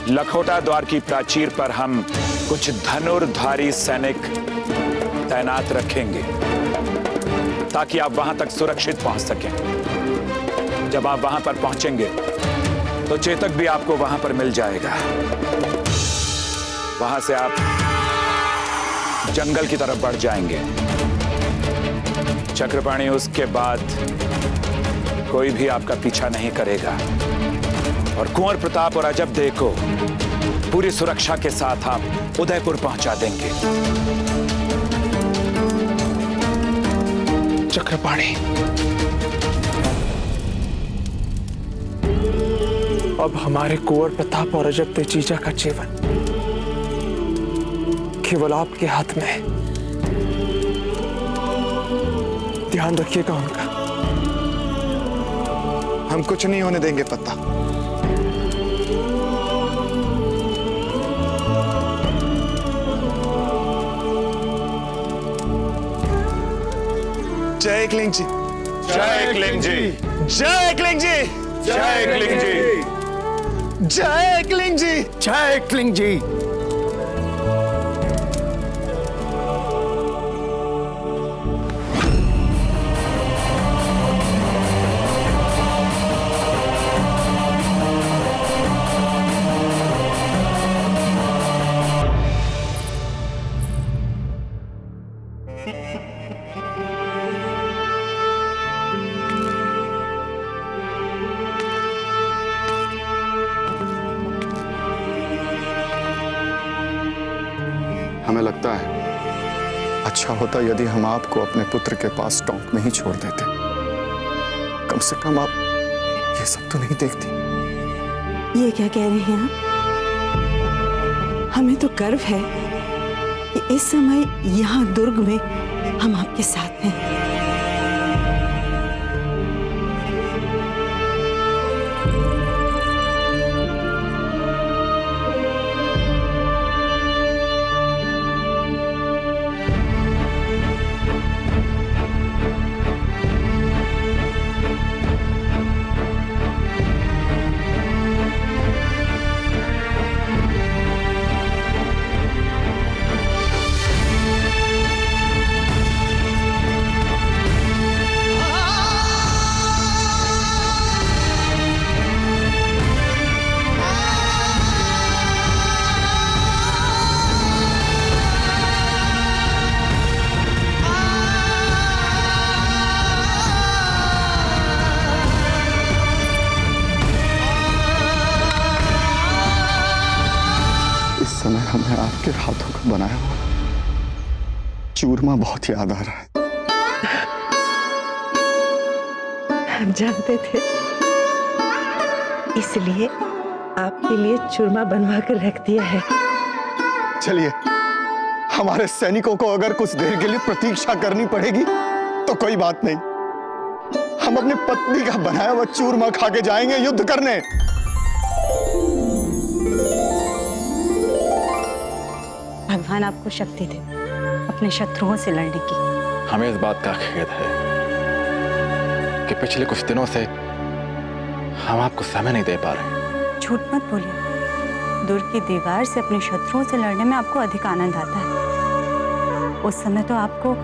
लखोटा द्वार की प्राचीर पर हम कुछ धनुर्धारी सैनिक तैनात रखेंगे ताकि आप वहां तक सुरक्षित पहुंच सकें। जब आप वहां पर पहुंचेंगे तो चेतक भी आपको वहां पर मिल जाएगा। वहां से आप जंगल की तरफ बढ़ जाएंगे। चक्रपाणी उसके बाद कोई भी आपका पीछा नहीं करेगा और कुंवर प्रताप और अजबदेव को पूरी सुरक्षा के साथ आप उदयपुर पहुंचा देंगे। चक्रपाणी, अब हमारे कुंवर प्रताप और अजबदेव जीजा का जीवन केवल आपके हाथ में है। ध्यान रखिएगा उनका। हम कुछ नहीं होने देंगे पत्ता। जय एकलिंग जी, जय एकलिंग जी, जय एकलिंग जी, जय एकलिंग जी, जय एकलिंग जी, जय एकलिंग जी। हमें लगता है अच्छा होता यदि हम आपको अपने पुत्र के पास टोंक में ही छोड़ देते। कम से कम आप ये सब तो नहीं देखती। ये क्या कह रहे हैं आप? हमें तो गर्व है कि इस समय यहाँ दुर्ग में हम आपके साथ हैं। समय हमें आपके हाथों का बनाया हुआ चूरमा बहुत याद आ रहा है। हम जानते थे, इसलिए आपके लिए चूरमा बनवा कर रख दिया है। चलिए, हमारे सैनिकों को अगर कुछ देर के लिए प्रतीक्षा करनी पड़ेगी तो कोई बात नहीं। हम अपनी पत्नी का बनाया हुआ चूरमा खा के जाएंगे युद्ध करने। भगवान आपको शक्ति दे अपने शत्रुओं से लड़ने की। हमें इस बात का खेद है कि पिछले कुछ दिनों से हम आपको समय नहीं दे पा रहे। झूठ मत बोलिए। दुर्ग की दीवार से अपने शत्रुओं से लड़ने में आपको अधिक आनंद आता है। उस समय तो आपको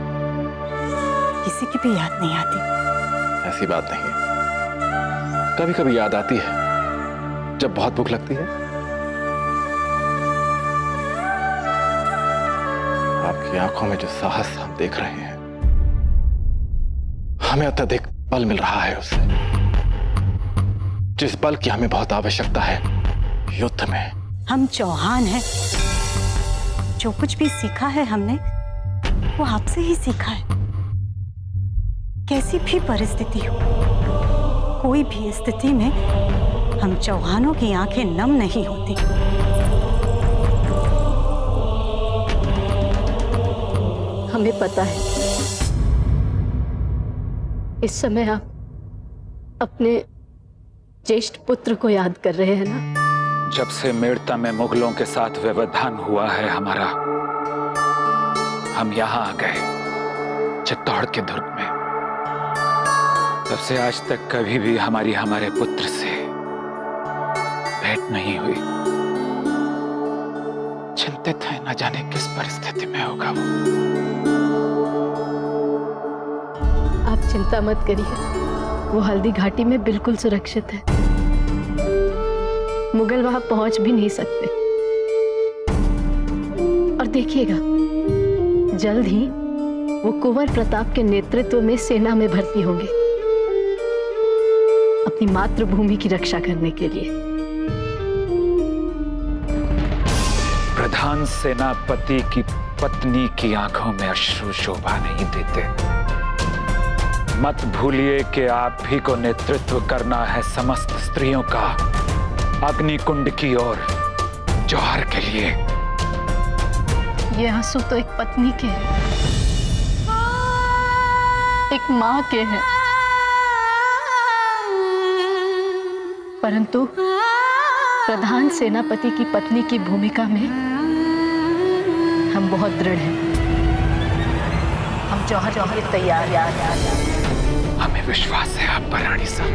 किसी की भी याद नहीं आती। ऐसी बात नहीं है, कभी कभी याद आती है जब बहुत भूख लगती है। आपकी आंखों में जो साहस हम देख रहे हैं, हमें अत्यधिक बल मिल रहा है उससे, जिस बल की हमें बहुत आवश्यकता है युद्ध में। हम चौहान हैं। जो कुछ भी सीखा है हमने वो आपसे ही सीखा है। कैसी भी परिस्थिति हो, कोई भी स्थिति में हम चौहानों की आंखें नम नहीं होती। हमें पता है इस समय आप अपने ज्येष्ठ पुत्र को याद कर रहे हैं ना? जब से मेड़ता में मुगलों के साथ व्यवधान हुआ है हमारा, हम यहां आ गए चित्तौड़ के दुर्ग में। तब से आज तक कभी भी हमारे पुत्र से भेंट नहीं हुई। चिंतित है, न जाने किस परिस्थिति में होगा वो। आप चिंता मत करिए, वो हल्दी घाटी में बिल्कुल सुरक्षित है। मुगल वहां पहुंच भी नहीं सकते। और देखिएगा, जल्द ही वो कुंवर प्रताप के नेतृत्व में सेना में भर्ती होंगे, अपनी मातृभूमि की रक्षा करने के लिए। प्रधान सेनापति की पत्नी की आंखों में अश्रु शोभा नहीं देते। मत भूलिए कि आप ही को नेतृत्व करना है समस्त स्त्रियों का अग्निकुंड की ओर जौहर के लिए। ये आंसू तो एक पत्नी के हैं, एक मां के हैं, परंतु प्रधान सेनापति की पत्नी की भूमिका में हम बहुत दृढ़ हैं। हम जौहर के तैयार। हमें विश्वास है आप पर रानी साहब।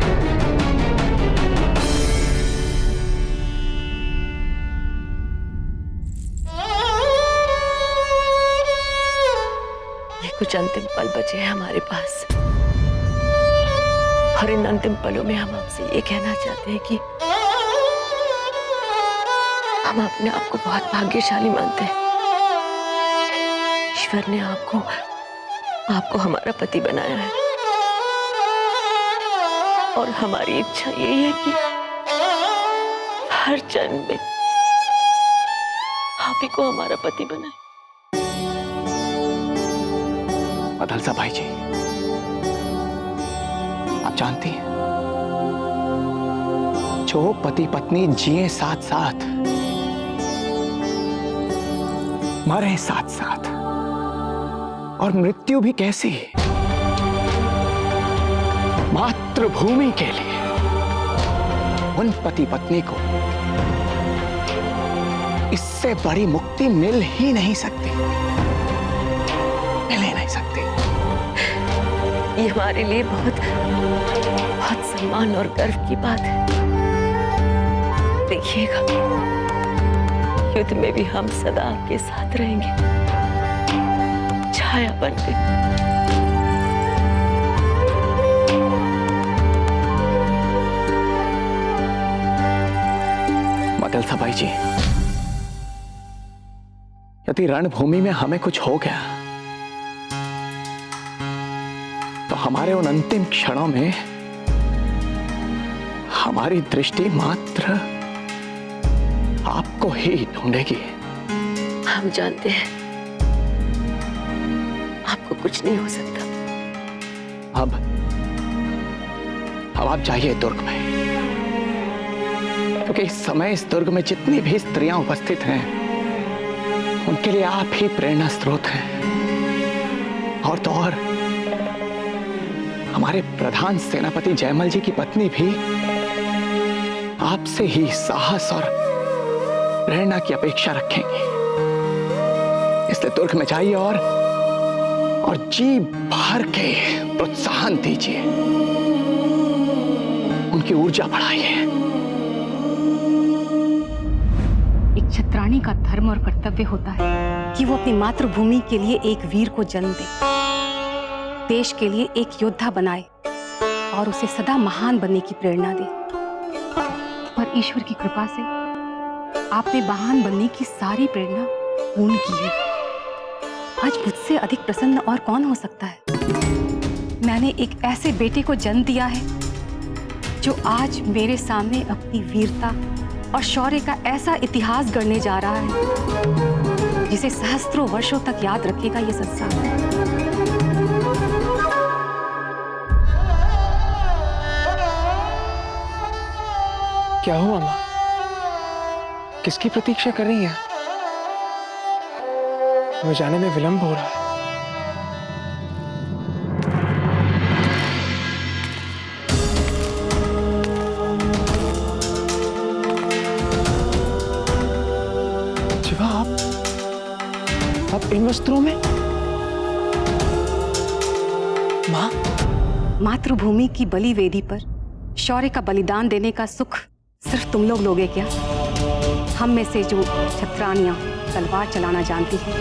ये कुछ अंतिम पल बचे हैं हमारे पास, और इन अंतिम पलों में हम आपसे ये कहना चाहते हैं कि हम अपने आप को बहुत भाग्यशाली मानते हैं। ईश्वर ने आपको हमारा पति बनाया है, और हमारी इच्छा यही है कि हर जन्म में आप ही को हमारा पति बनाए। मदलसा भाई जी, आप जानती हैं, जो पति पत्नी जिए साथ साथ, मरे साथ साथ, और मृत्यु भी कैसी, मातृभूमि के लिए, उन पति पत्नी को इससे बड़ी मुक्ति मिल ही नहीं सकती, मिल ही नहीं सकती। ये हमारे लिए बहुत बहुत सम्मान और गर्व की बात है। देखिएगा, युद्ध में भी हम सदा आपके साथ रहेंगे, छाया बनके। मदलसा भाई जी, यदि रणभूमि में हमें कुछ हो गया तो हमारे उन अंतिम क्षणों में हमारी दृष्टि मात्र आपको ही ढूंढेगी। हम जानते हैं आपको कुछ नहीं हो सकता। अब आप जाइए दुर्ग में, क्योंकि इस समय इस दुर्ग में जितनी भी स्त्रियां उपस्थित हैं, उनके लिए आप ही प्रेरणा स्रोत हैं। और तो और हमारे प्रधान सेनापति जयमल जी की पत्नी भी आपसे ही साहस और प्रेरणा की अपेक्षा रखेंगी। इसलिए दुर्ग में जाइए और जी भर के प्रोत्साहन दीजिए, उनकी ऊर्जा बढ़ाइए। एक छत्राणी का धर्म और कर्तव्य होता है कि वो अपनी मातृभूमि के लिए एक वीर को जन्म दे, देश के लिए एक योद्धा बनाए और उसे सदा महान बनने की प्रेरणा दे। पर ईश्वर की कृपा से आपने महान बनने की सारी प्रेरणा पूर्ण की है। आज मुझसे अधिक प्रसन्न और कौन हो सकता है? मैंने एक ऐसे बेटे को जन्म दिया है जो आज मेरे सामने अपनी वीरता और शौर्य का ऐसा इतिहास गढ़ने जा रहा है जिसे सहस्त्रों वर्षों तक याद रखेगा ये संसार। क्या हुआ माँ? किसकी प्रतीक्षा कर रही हैं? मुझे जाने में विलंब हो रहा है। शिवा, आप इन वस्त्रों में? माँ, मातृभूमि की बलि वेदी पर शौर्य का बलिदान देने का सुख सिर्फ तुम लोग लोगे क्या? हम में से जो छत्राणियां तलवार चलाना जानती हैं,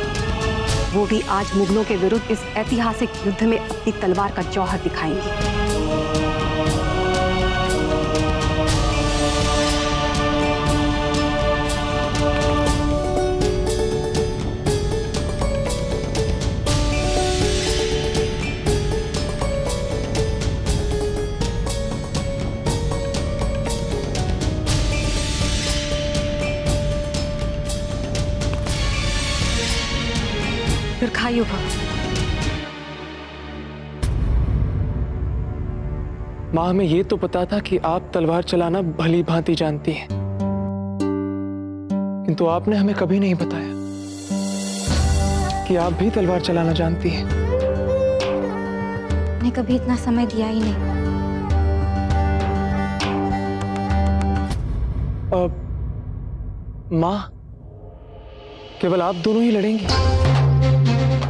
वो भी आज मुगलों के विरुद्ध इस ऐतिहासिक युद्ध में अपनी तलवार का जौहर दिखाएंगी। दीर्घायु भव। माँ, हमें ये तो पता था कि आप तलवार चलाना भली भांति जानती हैं, किंतु आपने हमें कभी नहीं बताया कि आप भी तलवार चलाना जानती हैं। मैंने कभी इतना समय दिया ही नहीं। माँ, केवल आप दोनों ही लड़ेंगी?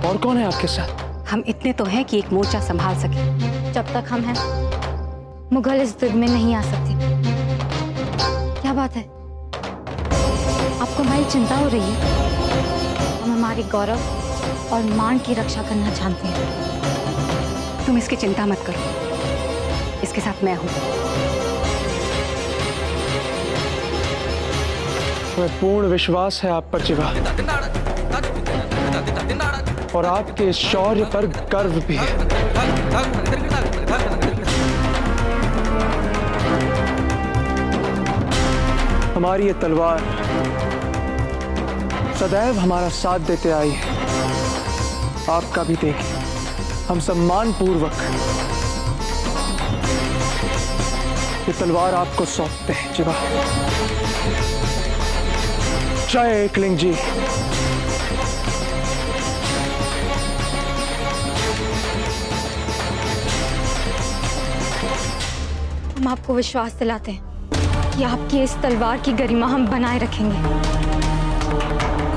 और कौन है आपके साथ? हम इतने तो हैं कि एक मोर्चा संभाल सके। जब तक हम हैं, मुगल इस दुर्ग में नहीं आ सकते। क्या बात है? आपको हमारी चिंता हो रही है? हम हमारे गौरव और मान की रक्षा करना चाहते हैं। तुम इसकी चिंता मत करो, इसके साथ मैं हूं। हमें पूर्ण विश्वास है आप पर जिवा, और आपके इस शौर्य पर गर्व भी है। हमारी ये तलवार सदैव हमारा साथ देते आई है, आपका भी देखें। हम सम्मान पूर्वक ये तलवार आपको सौंपते हैं जिवा। जय एकलिंग जी। हम आपको विश्वास दिलाते हैं कि आपकी इस तलवार की गरिमा हम बनाए रखेंगे।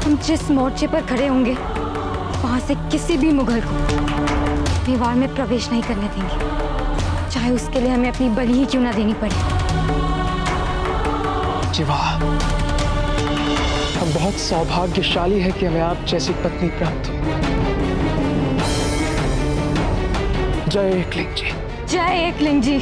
हम जिस मोर्चे पर खड़े होंगे, वहां से किसी भी मुगल को मेवाड़ में प्रवेश नहीं करने देंगे, चाहे उसके लिए हमें अपनी बलि ही क्यों ना देनी पड़े। जिवा, हम बहुत सौभाग्यशाली है कि हमें आप जैसी पत्नी प्राप्त हो। जय एकलिंग जी। जय एकलिंग जी।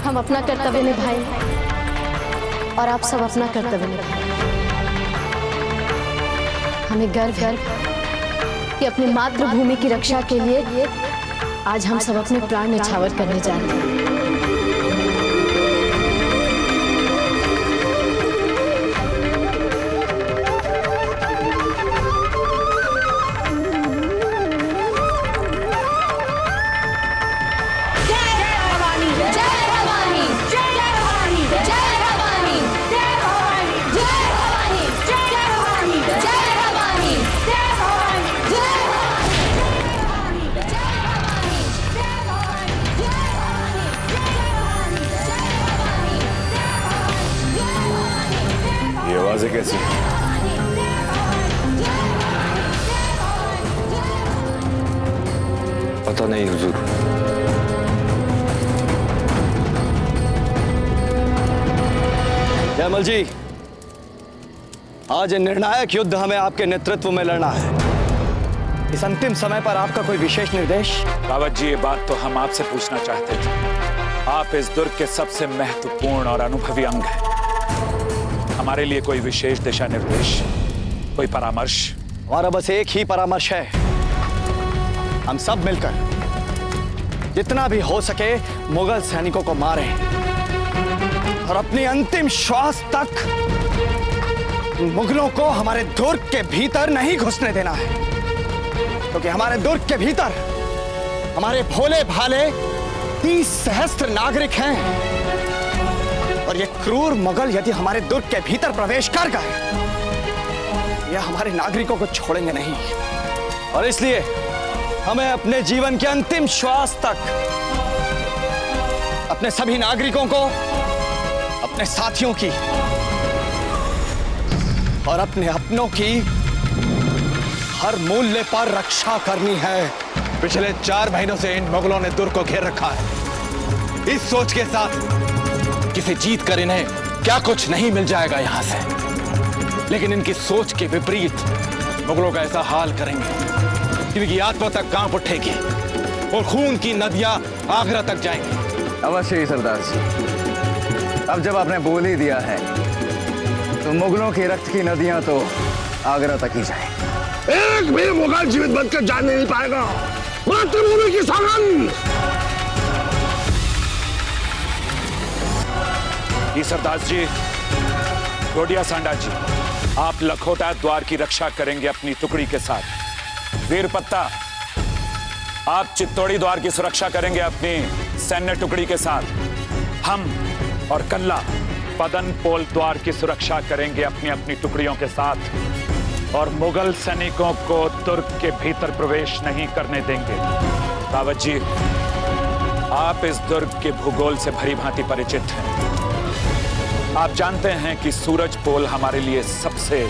हम अपना कर्तव्य निभाएं और आप सब अपना कर्तव्य निभाएं। हमें गर्व है कि अपनी मातृभूमि की रक्षा के लिए आज हम सब अपने प्राण न्यौछावर करने जा रहे हैं। ये आवाजें कैसी हैं? पता नहीं हुजूर। जयमल जी, आज ये निर्णायक युद्ध हमें आपके नेतृत्व में लड़ना है। इस अंतिम समय पर आपका कोई विशेष निर्देश? रावत जी, ये बात तो हम आपसे पूछना चाहते थे। आप इस दुर्ग के सबसे महत्वपूर्ण और अनुभवी अंग हैं। हमारे लिए कोई विशेष दिशा निर्देश, कोई परामर्श? हमारा बस एक ही परामर्श है, हम सब मिलकर जितना भी हो सके मुगल सैनिकों को मारें और अपनी अंतिम श्वास तक मुगलों को हमारे दुर्ग के भीतर नहीं घुसने देना है, क्योंकि हमारे दुर्ग के भीतर हमारे भोले भाले 30 सहस्त्र नागरिक हैं और ये क्रूर मुगल यदि हमारे दुर्ग के भीतर प्रवेश कर गए, यह हमारे नागरिकों को छोड़ेंगे नहीं। और इसलिए हमें अपने जीवन के अंतिम श्वास तक अपने सभी नागरिकों को, अपने साथियों की और अपने अपनों की हर मूल्य पर रक्षा करनी है। पिछले 4 महीनों से इन मुगलों ने दुर्ग को घेर रखा है, इस सोच के साथ किसी जीत कर इन्हें क्या कुछ नहीं मिल जाएगा यहां से। लेकिन इनकी सोच के विपरीत मुगलों का ऐसा हाल करेंगे कि इनकी आत्मा तक कांप उठेगी और खून की नदियां आगरा तक जाएंगी। अवश्य ही सरदार जी, अब जब आपने बोल ही दिया है तो मुगलों के रक्त की नदियां तो आगरा तक ही जाए। एक भी मुगल जीवित बचकर जाने नहीं पाएगा। मातृभूमि की सौगंध। सरदार जी, गोडिया सांडा जी, आप लखोटा द्वार की रक्षा करेंगे अपनी टुकड़ी के साथ। वीरपत्ता, आप चित्तौड़ी द्वार की सुरक्षा करेंगे अपनी सैन्य टुकड़ी के साथ। हम और कल्ला पदन पोल द्वार की सुरक्षा करेंगे अपनी अपनी टुकड़ियों के साथ और मुगल सैनिकों को दुर्ग के भीतर प्रवेश नहीं करने देंगे। रावत जी, आप इस दुर्ग के भूगोल से भली भांति परिचित हैं। आप जानते हैं कि सूरज पोल हमारे लिए सबसे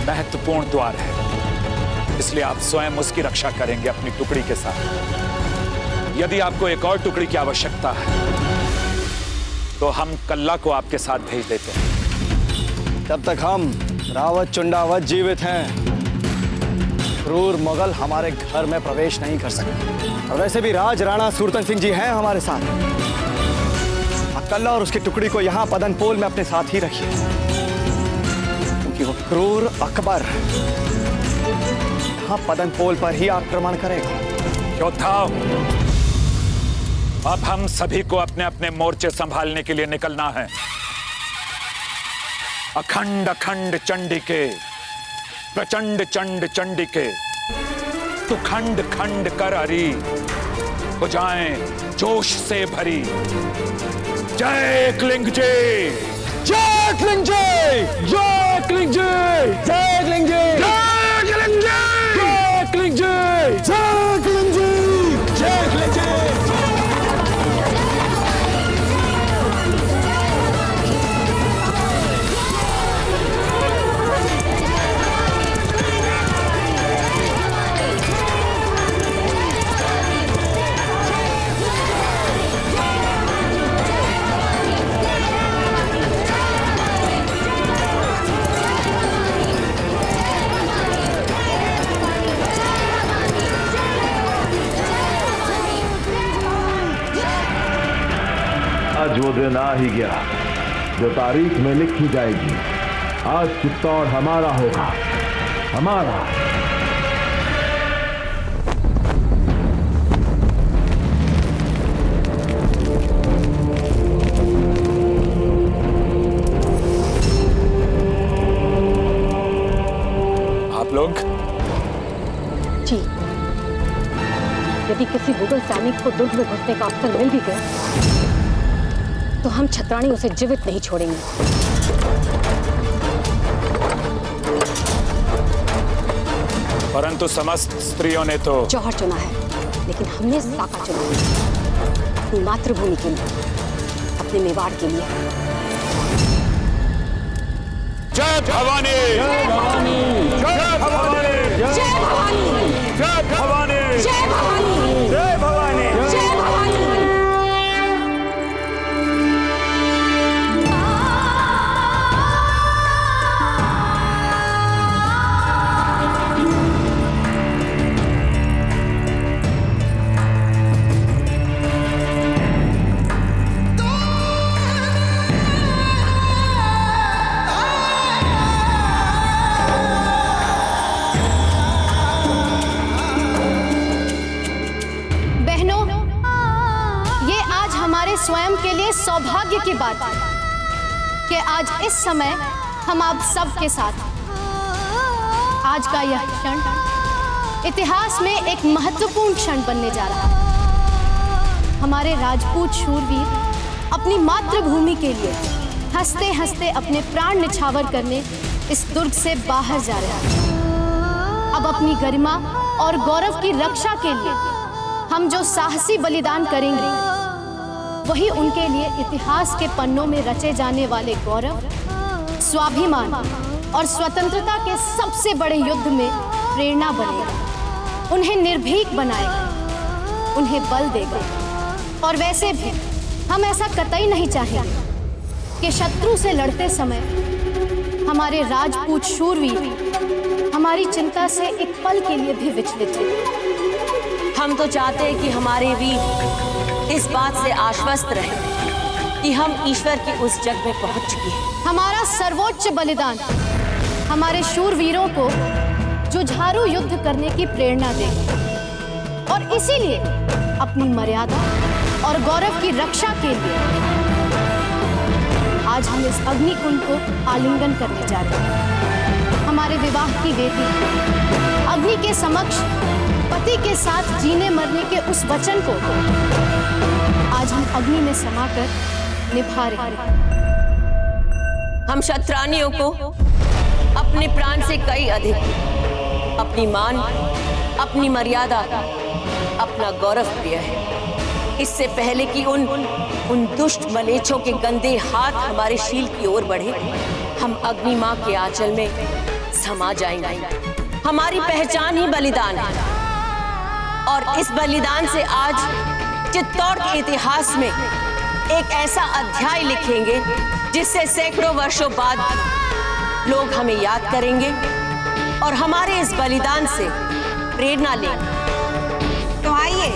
महत्वपूर्ण द्वार है, इसलिए आप स्वयं उसकी रक्षा करेंगे अपनी टुकड़ी के साथ। यदि आपको एक और टुकड़ी की आवश्यकता है तो हम कल्ला को आपके साथ भेज देते हैं। जब तक हम रावत चुंडावत जीवित हैं, क्रूर मुगल हमारे घर में प्रवेश नहीं कर सकते। और वैसे भी राज राणा सूरतन सिंह जी हैं हमारे साथ। कल्ला और उसकी टुकड़ी को यहाँ पदन पोल में अपने साथ ही रखिए, क्योंकि वो क्रूर अकबर यहाँ पदन पोल पर ही आक्रमण करेगा। योद्धाओं, अब हम सभी को अपने अपने मोर्चे संभालने के लिए निकलना है। अखंड अखंड चंडिके, प्रचंड चंड चंडिके, तू खंड खंड कर हरी, हो जाएं जोश से भरी। जय क्लिंग जय, जय क्लिंग जय, जय क्लिंग जय, जय क्लिंग जय, जय क्लिंग जय, जय क्लिंग जय, जय क्लिंग जय, जय क्लिंग जय। आज वो दिन आ ही गया जो तारीख में लिखी जाएगी। आज चित्तौड़ हमारा होगा, हमारा। कि किसी मुगल सैनिक को दुर्ग में घुसने का अवसर मिल भी गया तो हम छत्राणी उसे जीवित नहीं छोड़ेंगे। परंतु समस्त स्त्रियों ने तो जौहर चुना है, लेकिन हमने साका चुना है अपनी मातृभूमि के लिए, अपने मेवाड़ के लिए। जय भवानी, जय भवानी, जय भवानी, जय भवानी, जय भवानी, जय भवानी, जय भवानी, जय भवानी। स्वयं के लिए सौभाग्य की बात है कि आज इस समय हम आप सब के साथ आज का यह क्षण इतिहास में एक महत्वपूर्ण क्षण बनने जा रहा है। हमारे राजपूत शूरवीर अपनी मातृभूमि के लिए हंसते हंसते अपने प्राण निछावर करने इस दुर्ग से बाहर जा रहे हैं। अब अपनी गरिमा और गौरव की रक्षा के लिए हम जो साहसी बलिदान करेंगे वही उनके लिए इतिहास के पन्नों में रचे जाने वाले गौरव, स्वाभिमान और स्वतंत्रता के सबसे बड़े युद्ध में प्रेरणा बनेगा, उन्हें निर्भीक बनाएगा, उन्हें बल देगा। और वैसे भी हम ऐसा कतई नहीं चाहेंगे कि शत्रु से लड़ते समय हमारे राजपूत शूरवीर हमारी चिंता से एक पल के लिए भी विचलित हो। हम तो चाहते हैं कि हमारे वीर इस बात से आश्वस्त रहे कि हम ईश्वर की उस जग में पहुंच चुके हैं। हमारा सर्वोच्च बलिदान हमारे शूरवीरों को जुझारू युद्ध करने की प्रेरणा देगा और इसीलिए अपनी मर्यादा और गौरव की रक्षा के लिए आज हम इस अग्निकुंड को आलिंगन करने जा रहे हैं। हमारे विवाह की वेदी अग्नि के समक्ष पति के साथ जीने मरने के उस वचन को आज हम अग्नि में समाकर निभा रहे हैं। हम क्षत्राणियों को अपने प्राण से कई अधिक अपनी मान, अपनी मर्यादा, अपना गौरव प्रिय है। इससे पहले कि उन दुष्ट मलेच्छों के गंदे हाथ हमारे शील की ओर बढ़े, हम अग्नि मां के आंचल में समा जाएंगे। हमारी पहचान ही बलिदान है और इस बलिदान से आज चित्तौड़ के इतिहास में एक ऐसा अध्याय लिखेंगे जिससे सैकड़ों वर्षों बाद लोग हमें याद करेंगे और हमारे इस बलिदान से प्रेरणा लेंगे। तो आइए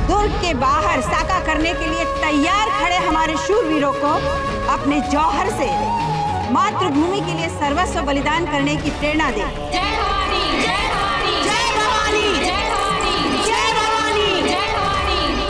दुर्ग के बाहर साका करने के लिए तैयार खड़े हमारे शूरवीरों को अपने जौहर से मातृभूमि के लिए सर्वस्व बलिदान करने की प्रेरणा दें। जय भवानी, जय भवानी, जय भवानी, जय भवानी, जय भवानी, जय भवानी।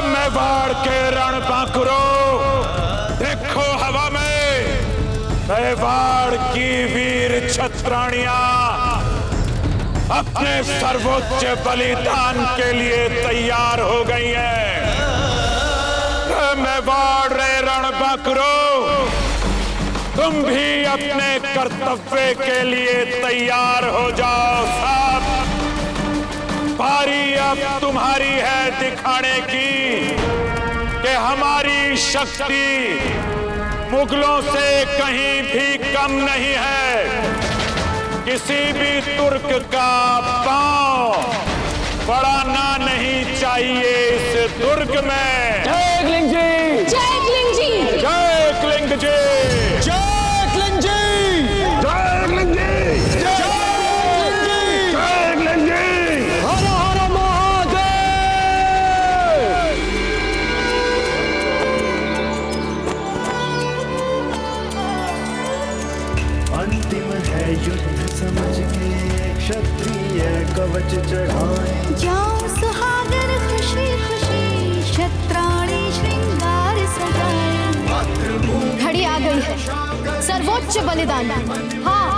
मेवाड़ के रण बांकुरो, देखो हवा में मेवाड़ की वीर छत्राणियां अपने सर्वोच्च बलिदान के लिए तैयार हो गई हैं। मेवाड़ रे रण बांकुरो, तुम भी अपने कर्तव्य के लिए तैयार हो जाओ। सब बारी अब तुम्हारी है दिखाने की कि हमारी शक्ति मुगलों से कहीं भी कम नहीं है। किसी भी तुर्क का पांव पड़ाना नहीं चाहिए इस दुर्ग में। जय क्लिंग जी! जय क्लिंग जी! जय क्लिंग जी! जय क्लिंग जी! जय क्लिंग जी! जय क्लिंग जी! हर हर महादेव! अंतिम है युद्ध समझ के क्षत्रिय कवच चढ़ाए। जाओ सुहागर खुशी खुशी क्षत्राणी श्रृंगार सजाए। घड़ी आ गई है सर्वोच्च बलिदान। हाँ,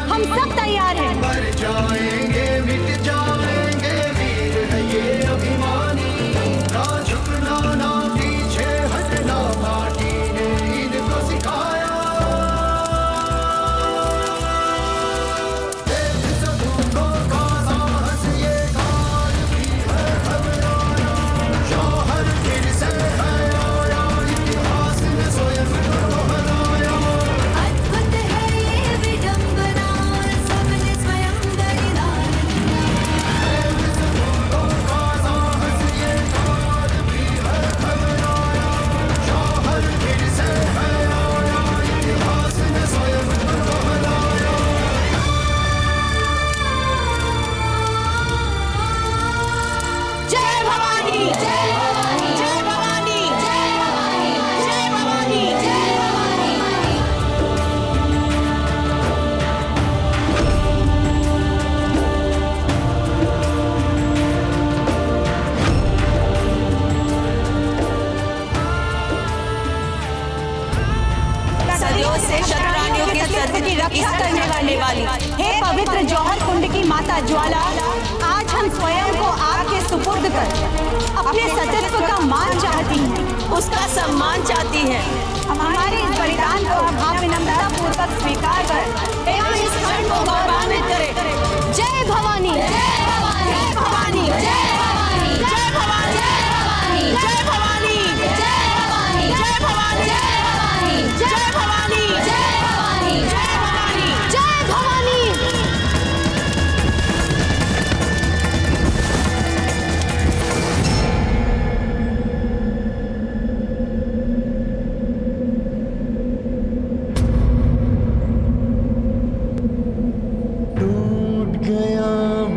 हम सब तैयार हैं। मर जाएंगे मिट जाएंगे वीर है ये अभिमानी। ना झुकना ना पीछे हटना माटी ने इनको सिखाया। हे पवित्र जौहर कुंड की माता ज्वाला, आज हम स्वयं को आपके सुपुर्द कर अपने सतीत्व का मान चाहती हैं, उसका सम्मान चाहती हैं। हमारे इस बलिदान को आप विनम्रता पूर्वक स्वीकार कर एवं इस खंड को गौरवान्वित करें। जय भवानी! जय भवानी! जय भवानी! जय भवानी! जय भवानी! जय भवानी! जय भवानी! जय भवानी! जय भवानी! जय भवानी! जय भवानी! जय भवानी! टूट गया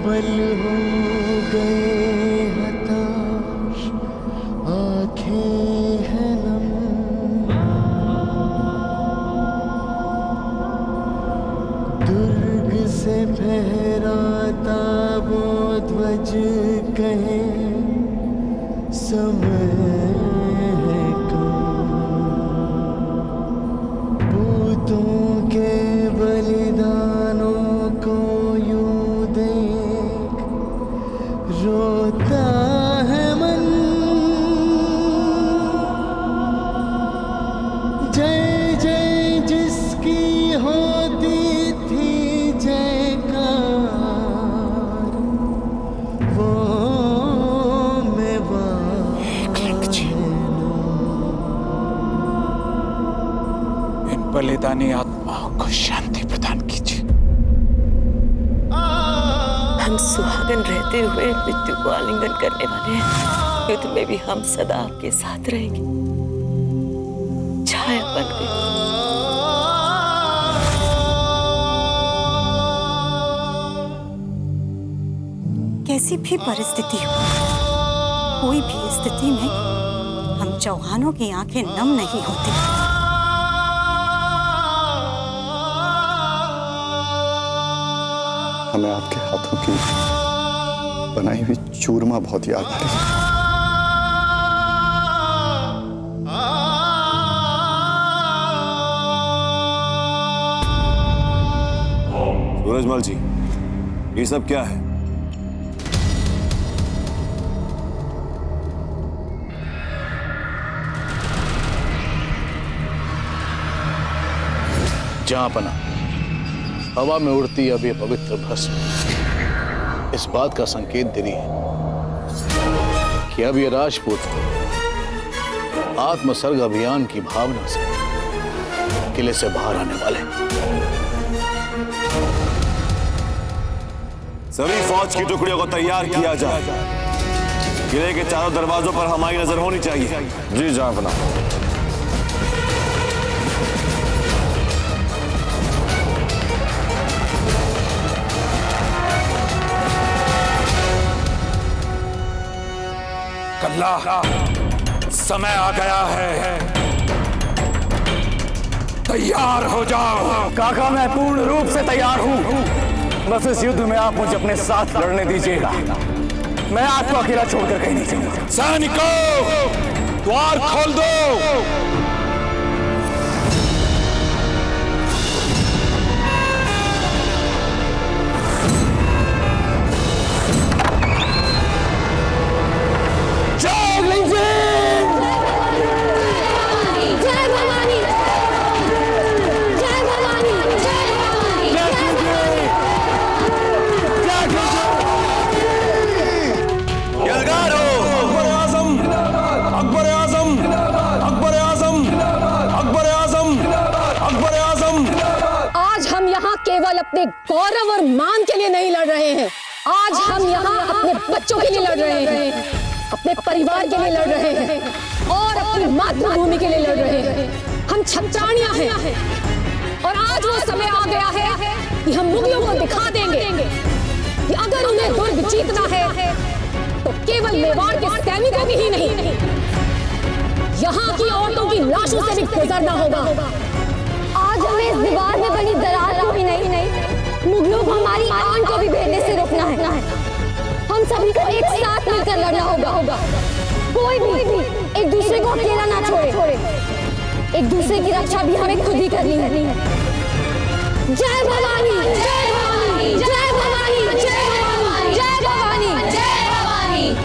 बल हो गए हताश आंखें हैं नम। दुर्ग से फहराता वो ध्वज कहे समय है कम। पूतों के बलिदानों को यूं देख रोता है मन। जय जय जिसकी होती थी जयकार वो मेवा इन बलिदानी आत्माओं को शांति प्रदान कीजिए। हम सुहागन रहते हुए मृत्यु को आलिंगन करने वाले हैं। युद्ध में भी हम सदा आपके साथ रहेंगे। छाया बन गई। कैसी भी परिस्थिति हो, कोई भी स्थिति में हम चौहानों की आंखें नम नहीं होती। हमें आपके हाथों की बनाई हुई चूरमा बहुत याद आ रही है। सूरजमल जी, ये सब क्या है? जहांपना, हवा में उड़ती अब ये पवित्र भस्म इस बात का संकेत दे रही है कि अब ये राजपूत आत्मसर्ग अभियान की भावना से किले से बाहर आने वाले। सभी फौज की टुकड़ियों को तैयार किया जाए। किले के चारों दरवाजों पर हमारी नजर होनी चाहिए। जी जनाब। कल्ला, समय आ गया है, तैयार हो जाओ। काका, मैं पूर्ण रूप से तैयार हूँ। बस इस युद्ध में आप मुझे अपने साथ लड़ने दीजिएगा। मैं आपको अकेला छोड़कर कहीं नहीं जाऊंगा। सैनिकों, द्वार खोल दो। केवल अपने गौरव और मान के लिए नहीं लड़ रहे हैं। आज हम यहाँ अपने बच्चों के लिए लड़ रहे हैं, अपने परिवार के लिए लड़ रहे हैं और अपनी मातृभूमि के लिए लड़ रहे हैं। हम छत्राणियां हैं और आज वो समय आ गया है कि हम मुगलों को दिखा देंगे कि अगर उन्हें दुर्ग जीतना है तो केवल मेवाड़ के सैनिकों की ही नहीं, यहाँ की औरतों की लाशों से भी गुजरना होगा। आज हमें इस दीवार में बनी दरार को भी नहीं, मुगलों को हमारी आन को भी भेजने से रोकना है। हम सभी को एक साथ मिलकर लड़ना होगा। कोई भी एक दूसरे को अकेला ना छोड़े। एक दूसरे की रक्षा भी हमें खुद ही करनी है। जय भवानी, जय भवानी, जय भवानी, जय भवानी, जय भवानी, जय भवानी।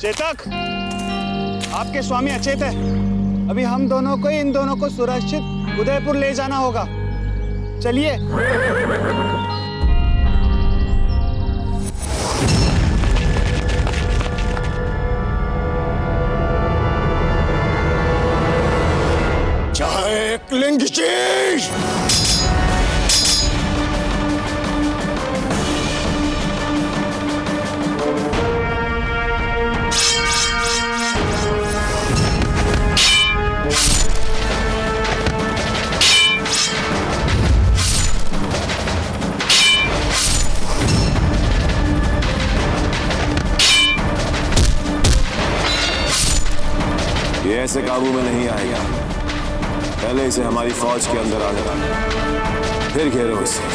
चेतक, आपके स्वामी अचेत है। अभी हम दोनों को इन दोनों को सुरक्षित उदयपुर ले जाना होगा। चलिए। जय क्लिंग चीज। ये ऐसे काबू में नहीं आएगा। पहले इसे हमारी फौज के अंदर आने डालो, फिर घेरो इसे।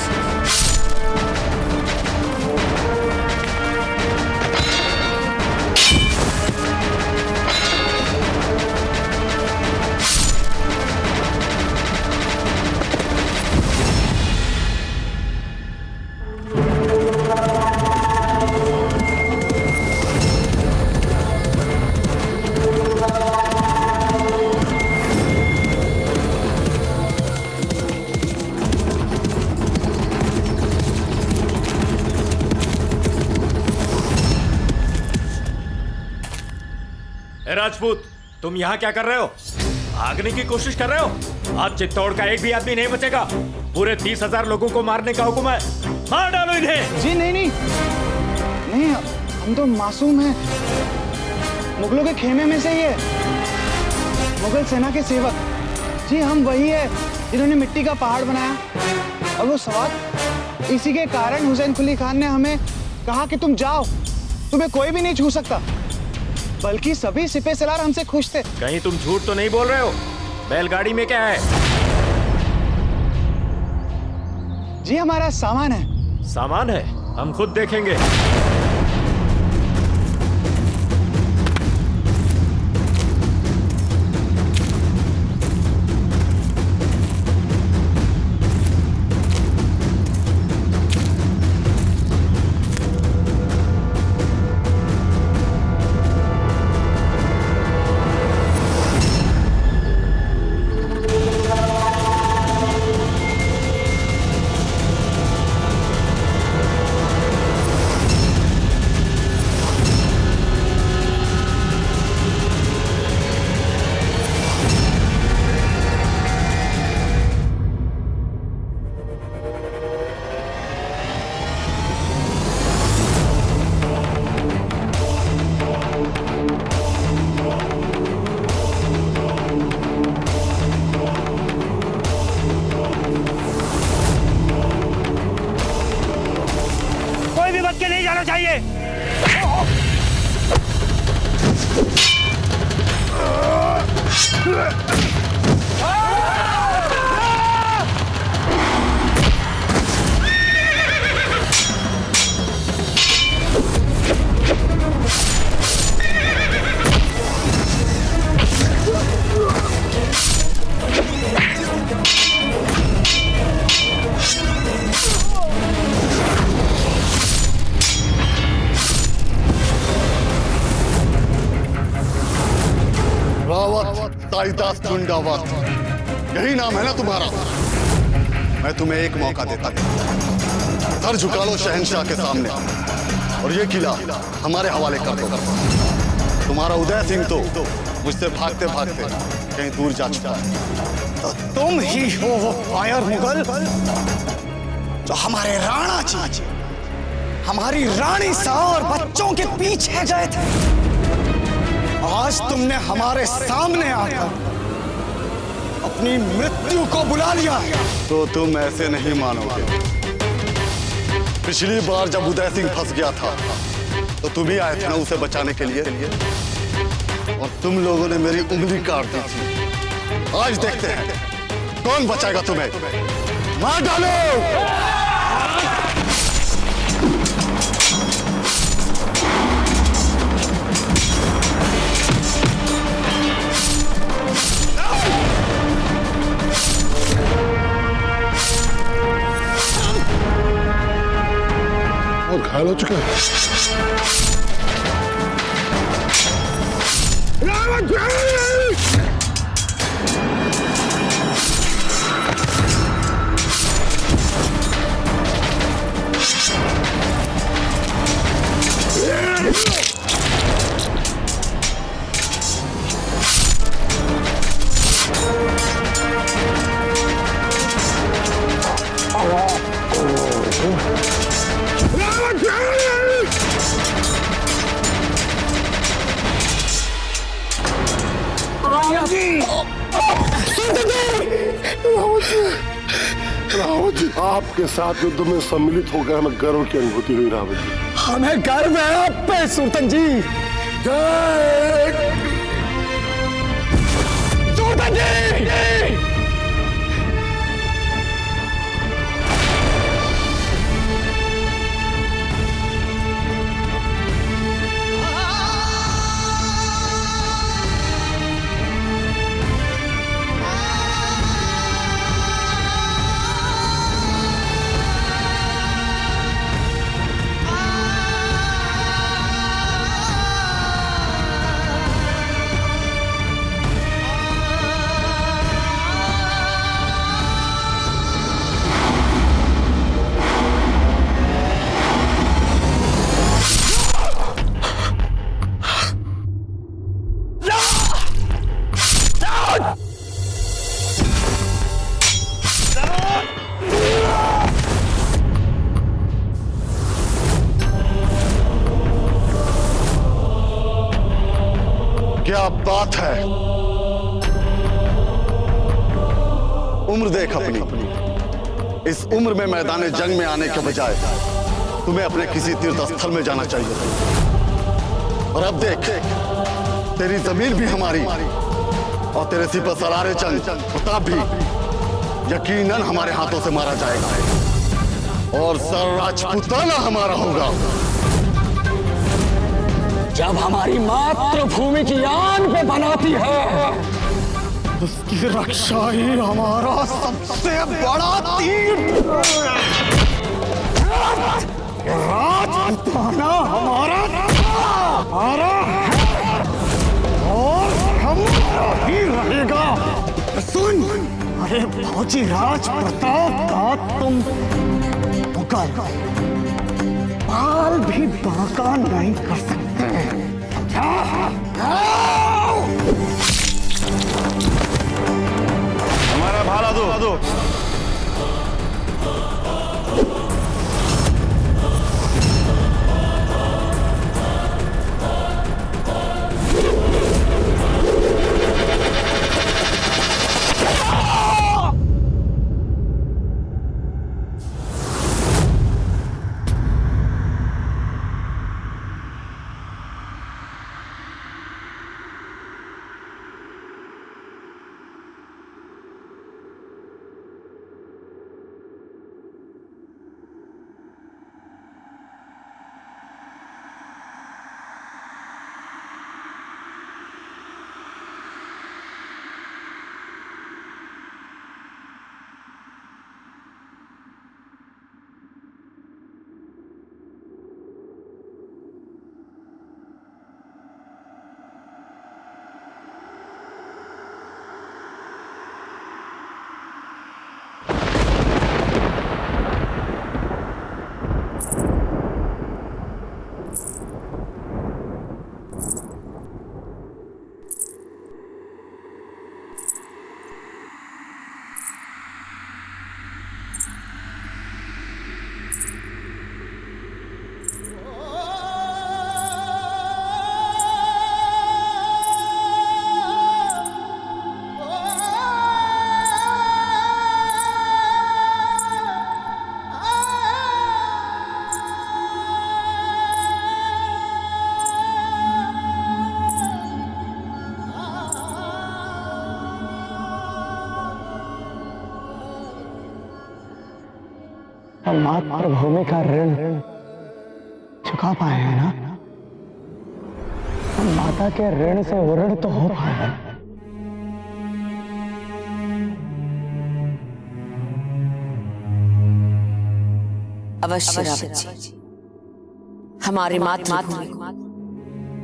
राजपूत, तुम यहाँ क्या कर रहे हो? भागने की कोशिश कर रहे हो? आज चित्तौड़ का एक भी आदमी नहीं बचेगा। पूरे 30,000 लोगों को मारने का हुक्म है। मार डालो इन्हें। जी नहीं नहीं नहीं, हम तो मासूम हैं। मुगलों के खेमे में से ही है। मुगल सेना के सेवक। जी हम वही है जिन्होंने मिट्टी का पहाड़ बनाया। और वो सवाल इसी के कारण हुसैन कुली खान ने हमें कहा कि तुम जाओ, तुम्हें कोई भी नहीं छू सकता। बल्कि सभी सिपह सलार हमसे खुश थे। कहीं तुम झूठ तो नहीं बोल रहे हो? बैलगाड़ी में क्या है? जी हमारा सामान है। सामान है? हम खुद देखेंगे। यही नाम है ना तुम्हारा? मैं तुम्हें एक मौका देता हूं। सर झुका लो शहंशाह के सामने और ये किला हमारे हवाले कर दो। तुम्हारा उदय सिंह तो मुझसे भागते भागते कहीं दूर जा चुका है। तो तुम ही हो वो फायर मुगल जो हमारे राणा जी, हमारी रानी सा और बच्चों के पीछे गए थे। आज तुमने हमारे सामने आकर अपनी मृत्यु को बुला लिया। तो तुम ऐसे नहीं मानोगे। पिछली बार जब उदय सिंह फंस गया था तो तुम ही आए थे ना उसे बचाने के लिए, और तुम लोगों ने मेरी उंगली काट दी थी। आज देखते हैं कौन बचाएगा तुम्हें। मार डालो। और घायल हो चुके हैं। रावत जी, आपके साथ युद्ध में सम्मिलित होकर हमें गर्व की अनुभूति हुई। रावत जी, हमें गर्व है आप पे सुल्तान जी। जय सुल्तान जी। क्या बात है। उम्र देख अपनी। इस उम्र में मैदान जंग में आने के बजाय तुम्हें अपने किसी तीर्थ स्थल में जाना चाहिए। और अब देख, तेरी जमीन भी हमारी और तेरे सिर पर सलारे जंग प्रताप भी यकीनन हमारे हाथों से मारा जाएगा और सर राजपूताना हमारा होगा। जब हमारी मातृभूमि की आन पे बनाती है, उसकी रक्षा ही हमारा सबसे बड़ा तीर। राजपूताना हमारा और हमारा ही रहेगा। सुन, अरे फौजी राज प्रताप का तुम मुगल बाल भी बांका नहीं कर सकते। हमारा भाला दो। हम मातृभूमि का ऋण चुका पाए हैं ना। हम माता के ऋण से ऋण तो हो पाए हैं। अवश्य रावत जी, हमारे मातृभूमि,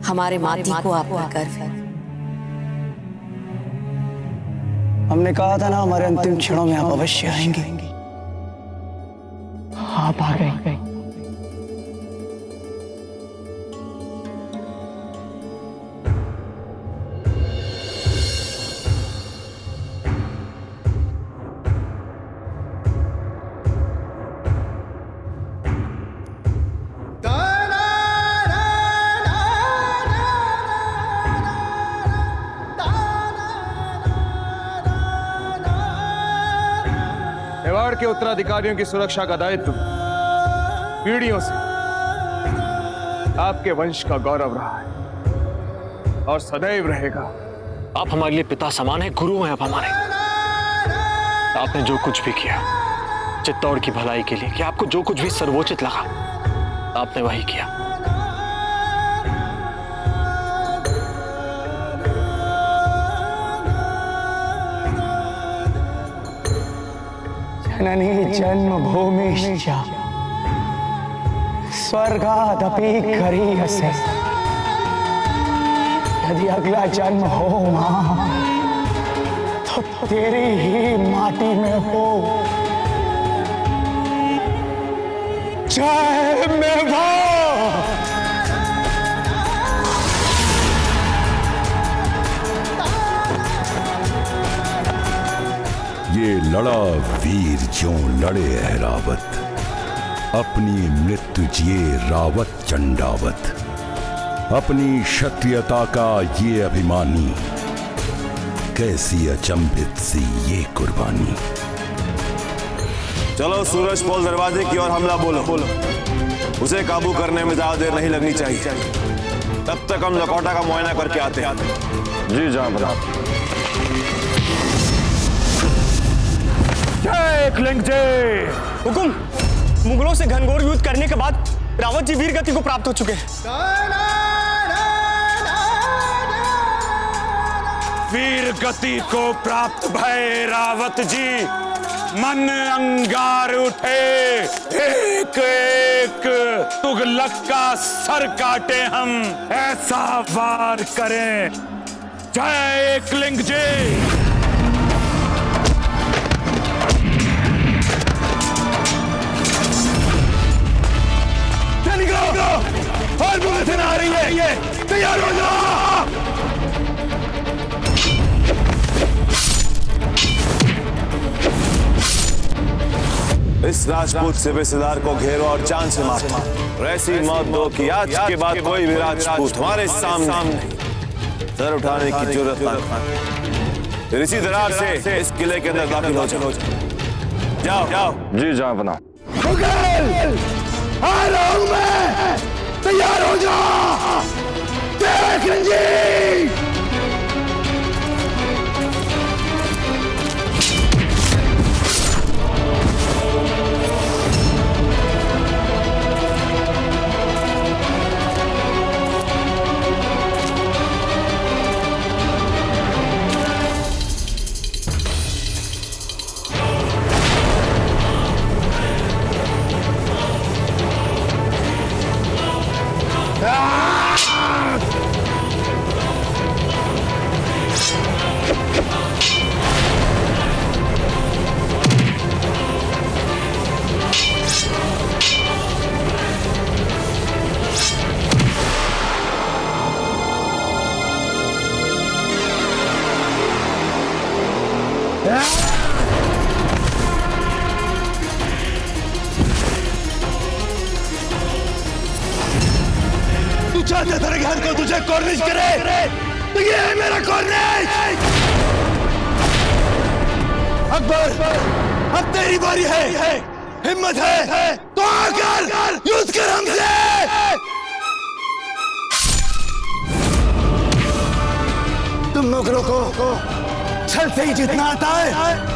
हमारे माती को आप पर गर्व है। हमने कहा था ना हमारे अंतिम क्षणों में आप अवश्य आएंगे। आप आ गए। मेवाड़ के उत्तराधिकारियों की सुरक्षा का दायित्व पीढ़ियों से आपके वंश का गौरव रहा है और सदैव रहेगा। आप हमारे लिए पिता समान है, गुरु हैं आप हमारे। आपने जो कुछ भी किया चित्तौड़ की भलाई के लिए, कि आपको जो कुछ भी सर्वोचित लगा आपने वही किया। जननी जन्मभूमिश्च स्वर्गादपि गरीयसे। यदि अगला जन्म हो मां तो तेरी ही माटी में हो। जय मेवा। ये लड़ा वीर ज्यों लड़े है रावत, अपनी मृत्यु जिए रावत चंडावत। अपनी क्षत्रियता का ये अभिमानी, कैसी अचंभित सी ये कुर्बानी। चलो सूरज पोल दरवाजे की ओर हमला बोलो। उसे काबू करने में ज्यादा देर नहीं लगनी चाहिए। तब तक हम लकौटा का मुआयना करके आते हैं। जी जनाब। जय क्लिंग जय। हुकुम, मुगलों से घनघोर युद्ध करने के बाद रावत जी वीर गति को प्राप्त हो चुके हैं। वीर गति को प्राप्त भय रावत जी, मन अंगार उठे। एक एक तुगलक का सर काटे हम, ऐसा वार करें। जय एकलिंग जी। और बुलेटिन आ रही है, तैयार हो जाओ। इस राजपूत सूबेदार को घेरो और जान से मारो। और ऐसी मौत दो कि आज के बाद कोई भी राजपूत हमारे सामने सर उठाने की जरूरत ना। फिर इसी दरार से इस किले के अंदर दाखिल हो जाओ। जाओ जाओ। जी जनाब बना। आ रहा हूं मैं, तैयार हो जाओ। देख लीजिए। तू चाहते तेरे घर को तुझे कॉर्निश करे, तो ये है मेरा कॉर्निश। अकबर, अब तेरी बारी है। हिम्मत है तो आकर युद्ध कर हमसे। तुम मुगलों को छल से ही जीतना आता है।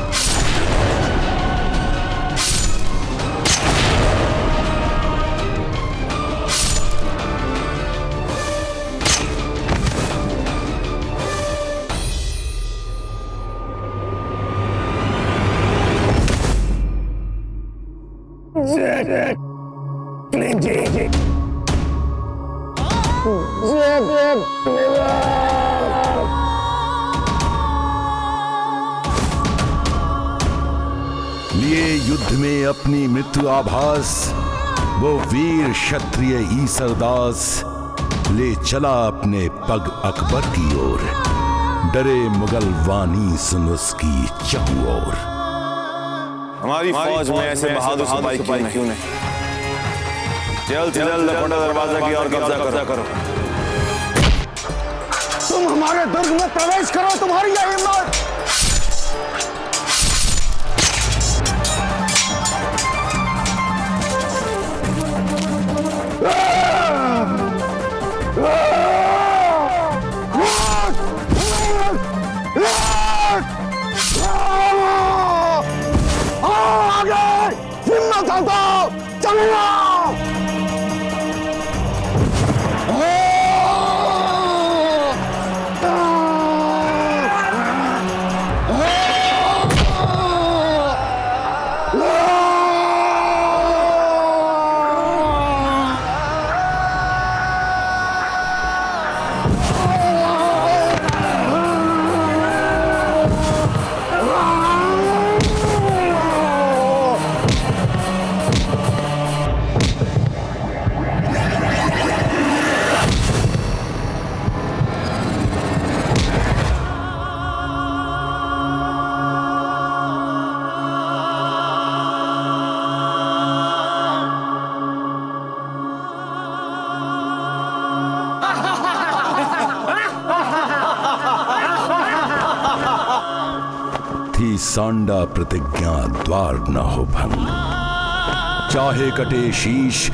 युद्ध में अपनी मृत्यु आभास वो वीर क्षत्रिय ईसरदास ले चला अपने पग अकबर की ओर। डरे मुगल वानी सुन उसकी चहु ओर। हमारी फौज में ऐसे बहादुर सिपाही क्यों नहीं? जल्द से जल्द लखोटा दरवाजा की ओर कब्जा करो। तुम हमारे दुर्ग में प्रवेश करो, तुम्हारी यह हिम्मत। आगे हिम्मत हो तो चलो। सांडा प्रतिज्ञा द्वार न हो भंग। चाहे कटे शीश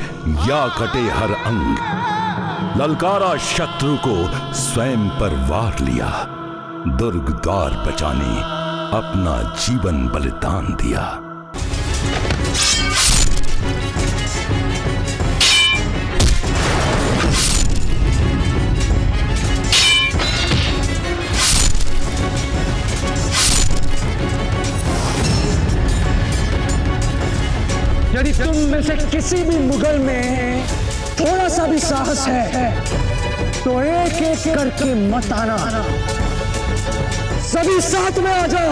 या कटे हर अंग। ललकारा शत्रु को स्वयं पर वार लिया। दुर्ग द्वार बचाने अपना जीवन बलिदान दिया। यदि तुम में से किसी भी मुगल में थोड़ा सा भी साहस है तो एक एक करके मत आना, सभी साथ में आ जाओ।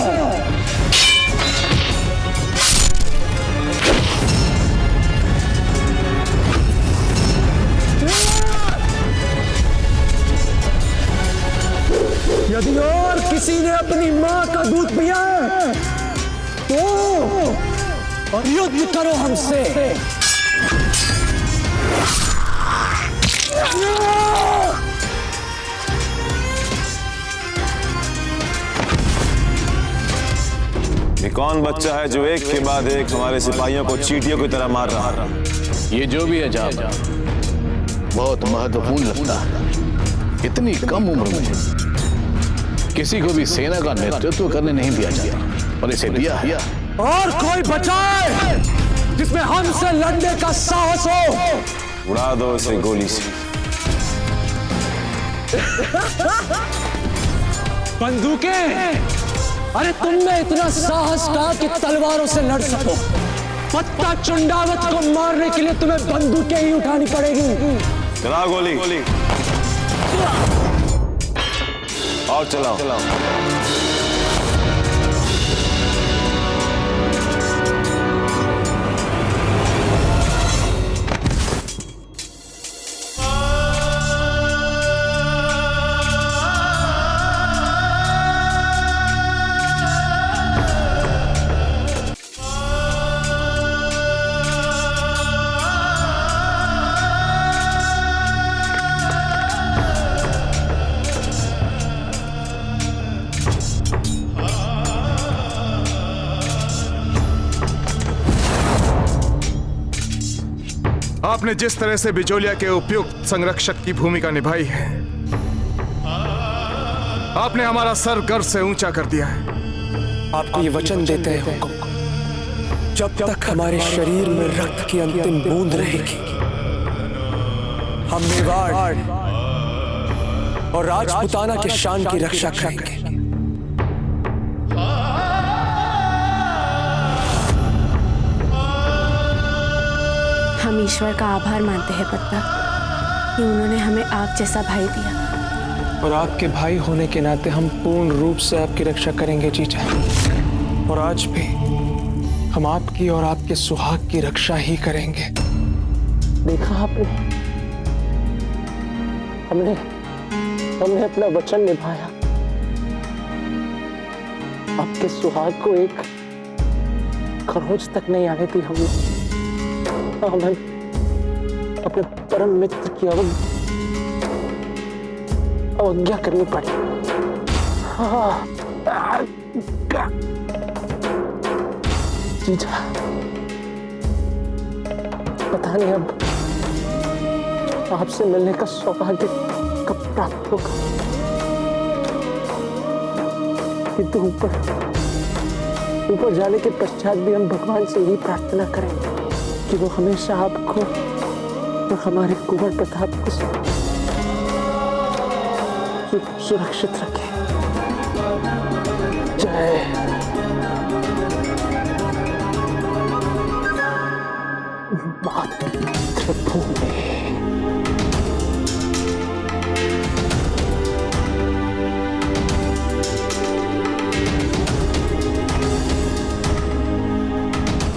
यदि और किसी ने अपनी मां का दूध पिया है तो और युद्ध करो हमसे। ये कौन बच्चा है जो एक के बाद एक हमारे सिपाहियों को चींटियों की तरह मार रहा है? ये जो भी है जाब बहुत महत्वपूर्ण लगता है। इतनी कम उम्र में किसी को भी सेना का नेतृत्व करने नहीं दिया जाता, और इसे दिया है। और कोई बचाए जिसमें हमसे लड़ने का साहस हो। उड़ा दो इसे गोली से। बंदूकें? अरे तुमने इतना साहस कहा कि तलवारों से लड़ सको। पत्ता चुंडावत को मारने के लिए तुम्हें बंदूकें ही उठानी पड़ेगी। चलाओ गोली। और चलाओ। आपने जिस तरह से बिजोलिया के उपयुक्त संरक्षक की भूमिका निभाई है, आपने हमारा सर गर्व से ऊंचा कर दिया है। आपको ये वचन देते हैं हुक्म, जब तक हमारे शरीर में रक्त की अंतिम बूंद रहेगी, हम मेवाड़ और राजपुताना के शान की रक्षा करेंगे। हम ईश्वर का आभार मानते हैं पत्ता कि उन्होंने हमें आप जैसा भाई दिया। और आपके भाई होने के नाते हम पूर्ण रूप से आपकी रक्षा करेंगे जीजा। और आज भी हम आपकी और आपके सुहाग की रक्षा ही करेंगे। देखा आपने, हमने अपना वचन निभाया। आपके सुहाग को एक खरोंच तक नहीं आने दी हमने। हमें अपने परम मित्र की अवज्ञा करनी पड़ी। जीजा, पता नहीं अब आपसे मिलने का सौभाग्य कब प्राप्त होगा, किंतु ऊपर जाने के पश्चात भी हम भगवान से यही प्रार्थना करेंगे कि वो हमेशा आपको और हमारे कुंवर प्रताप को सुरक्षित रखे। जय मातृभूमि।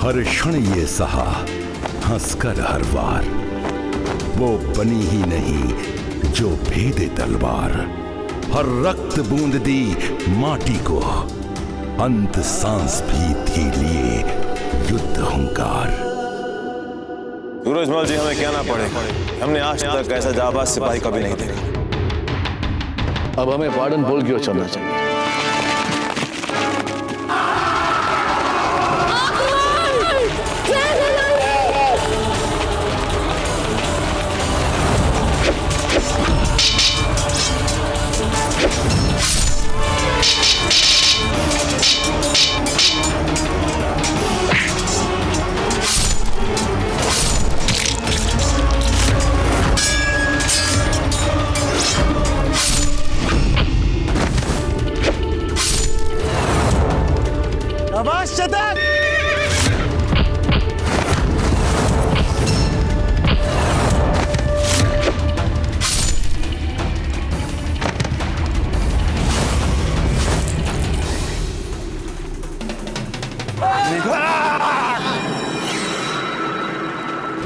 हर क्षण ये सहा हंसकर हर वार, वो बनी ही नहीं जो भेदे तलवार। हर रक्त बूंद दी माटी को, अंत सांस भी थी लिए युद्ध हुंकार। सूरजमल जी, हमें कहना पड़ेगा, हमने आज तक ऐसा जाबाज सिपाही कभी नहीं देखा। अब हमें पाटनपुर की ओर चलना चाहिए।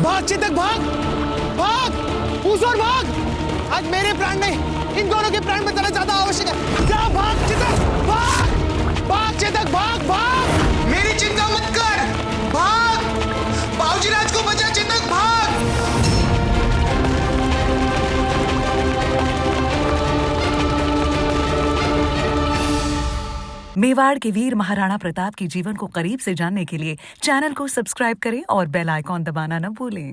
भाग चेतक, भाग भाग, उस ओर भाग। आज मेरे प्राण नहीं, इन दोनों के प्राण में तरह ज्यादा आवश्यक है। जा भाग चेतक, भाग भाग चेतक, भाग भाग। मेरी चिंता मत कर, भाग। बाबूजी राज को बचा चेतक, भाग। मेवाड़ के वीर महाराणा प्रताप के जीवन को करीब से जानने के लिए चैनल को सब्सक्राइब करें और बेल आइकॉन दबाना न भूलें।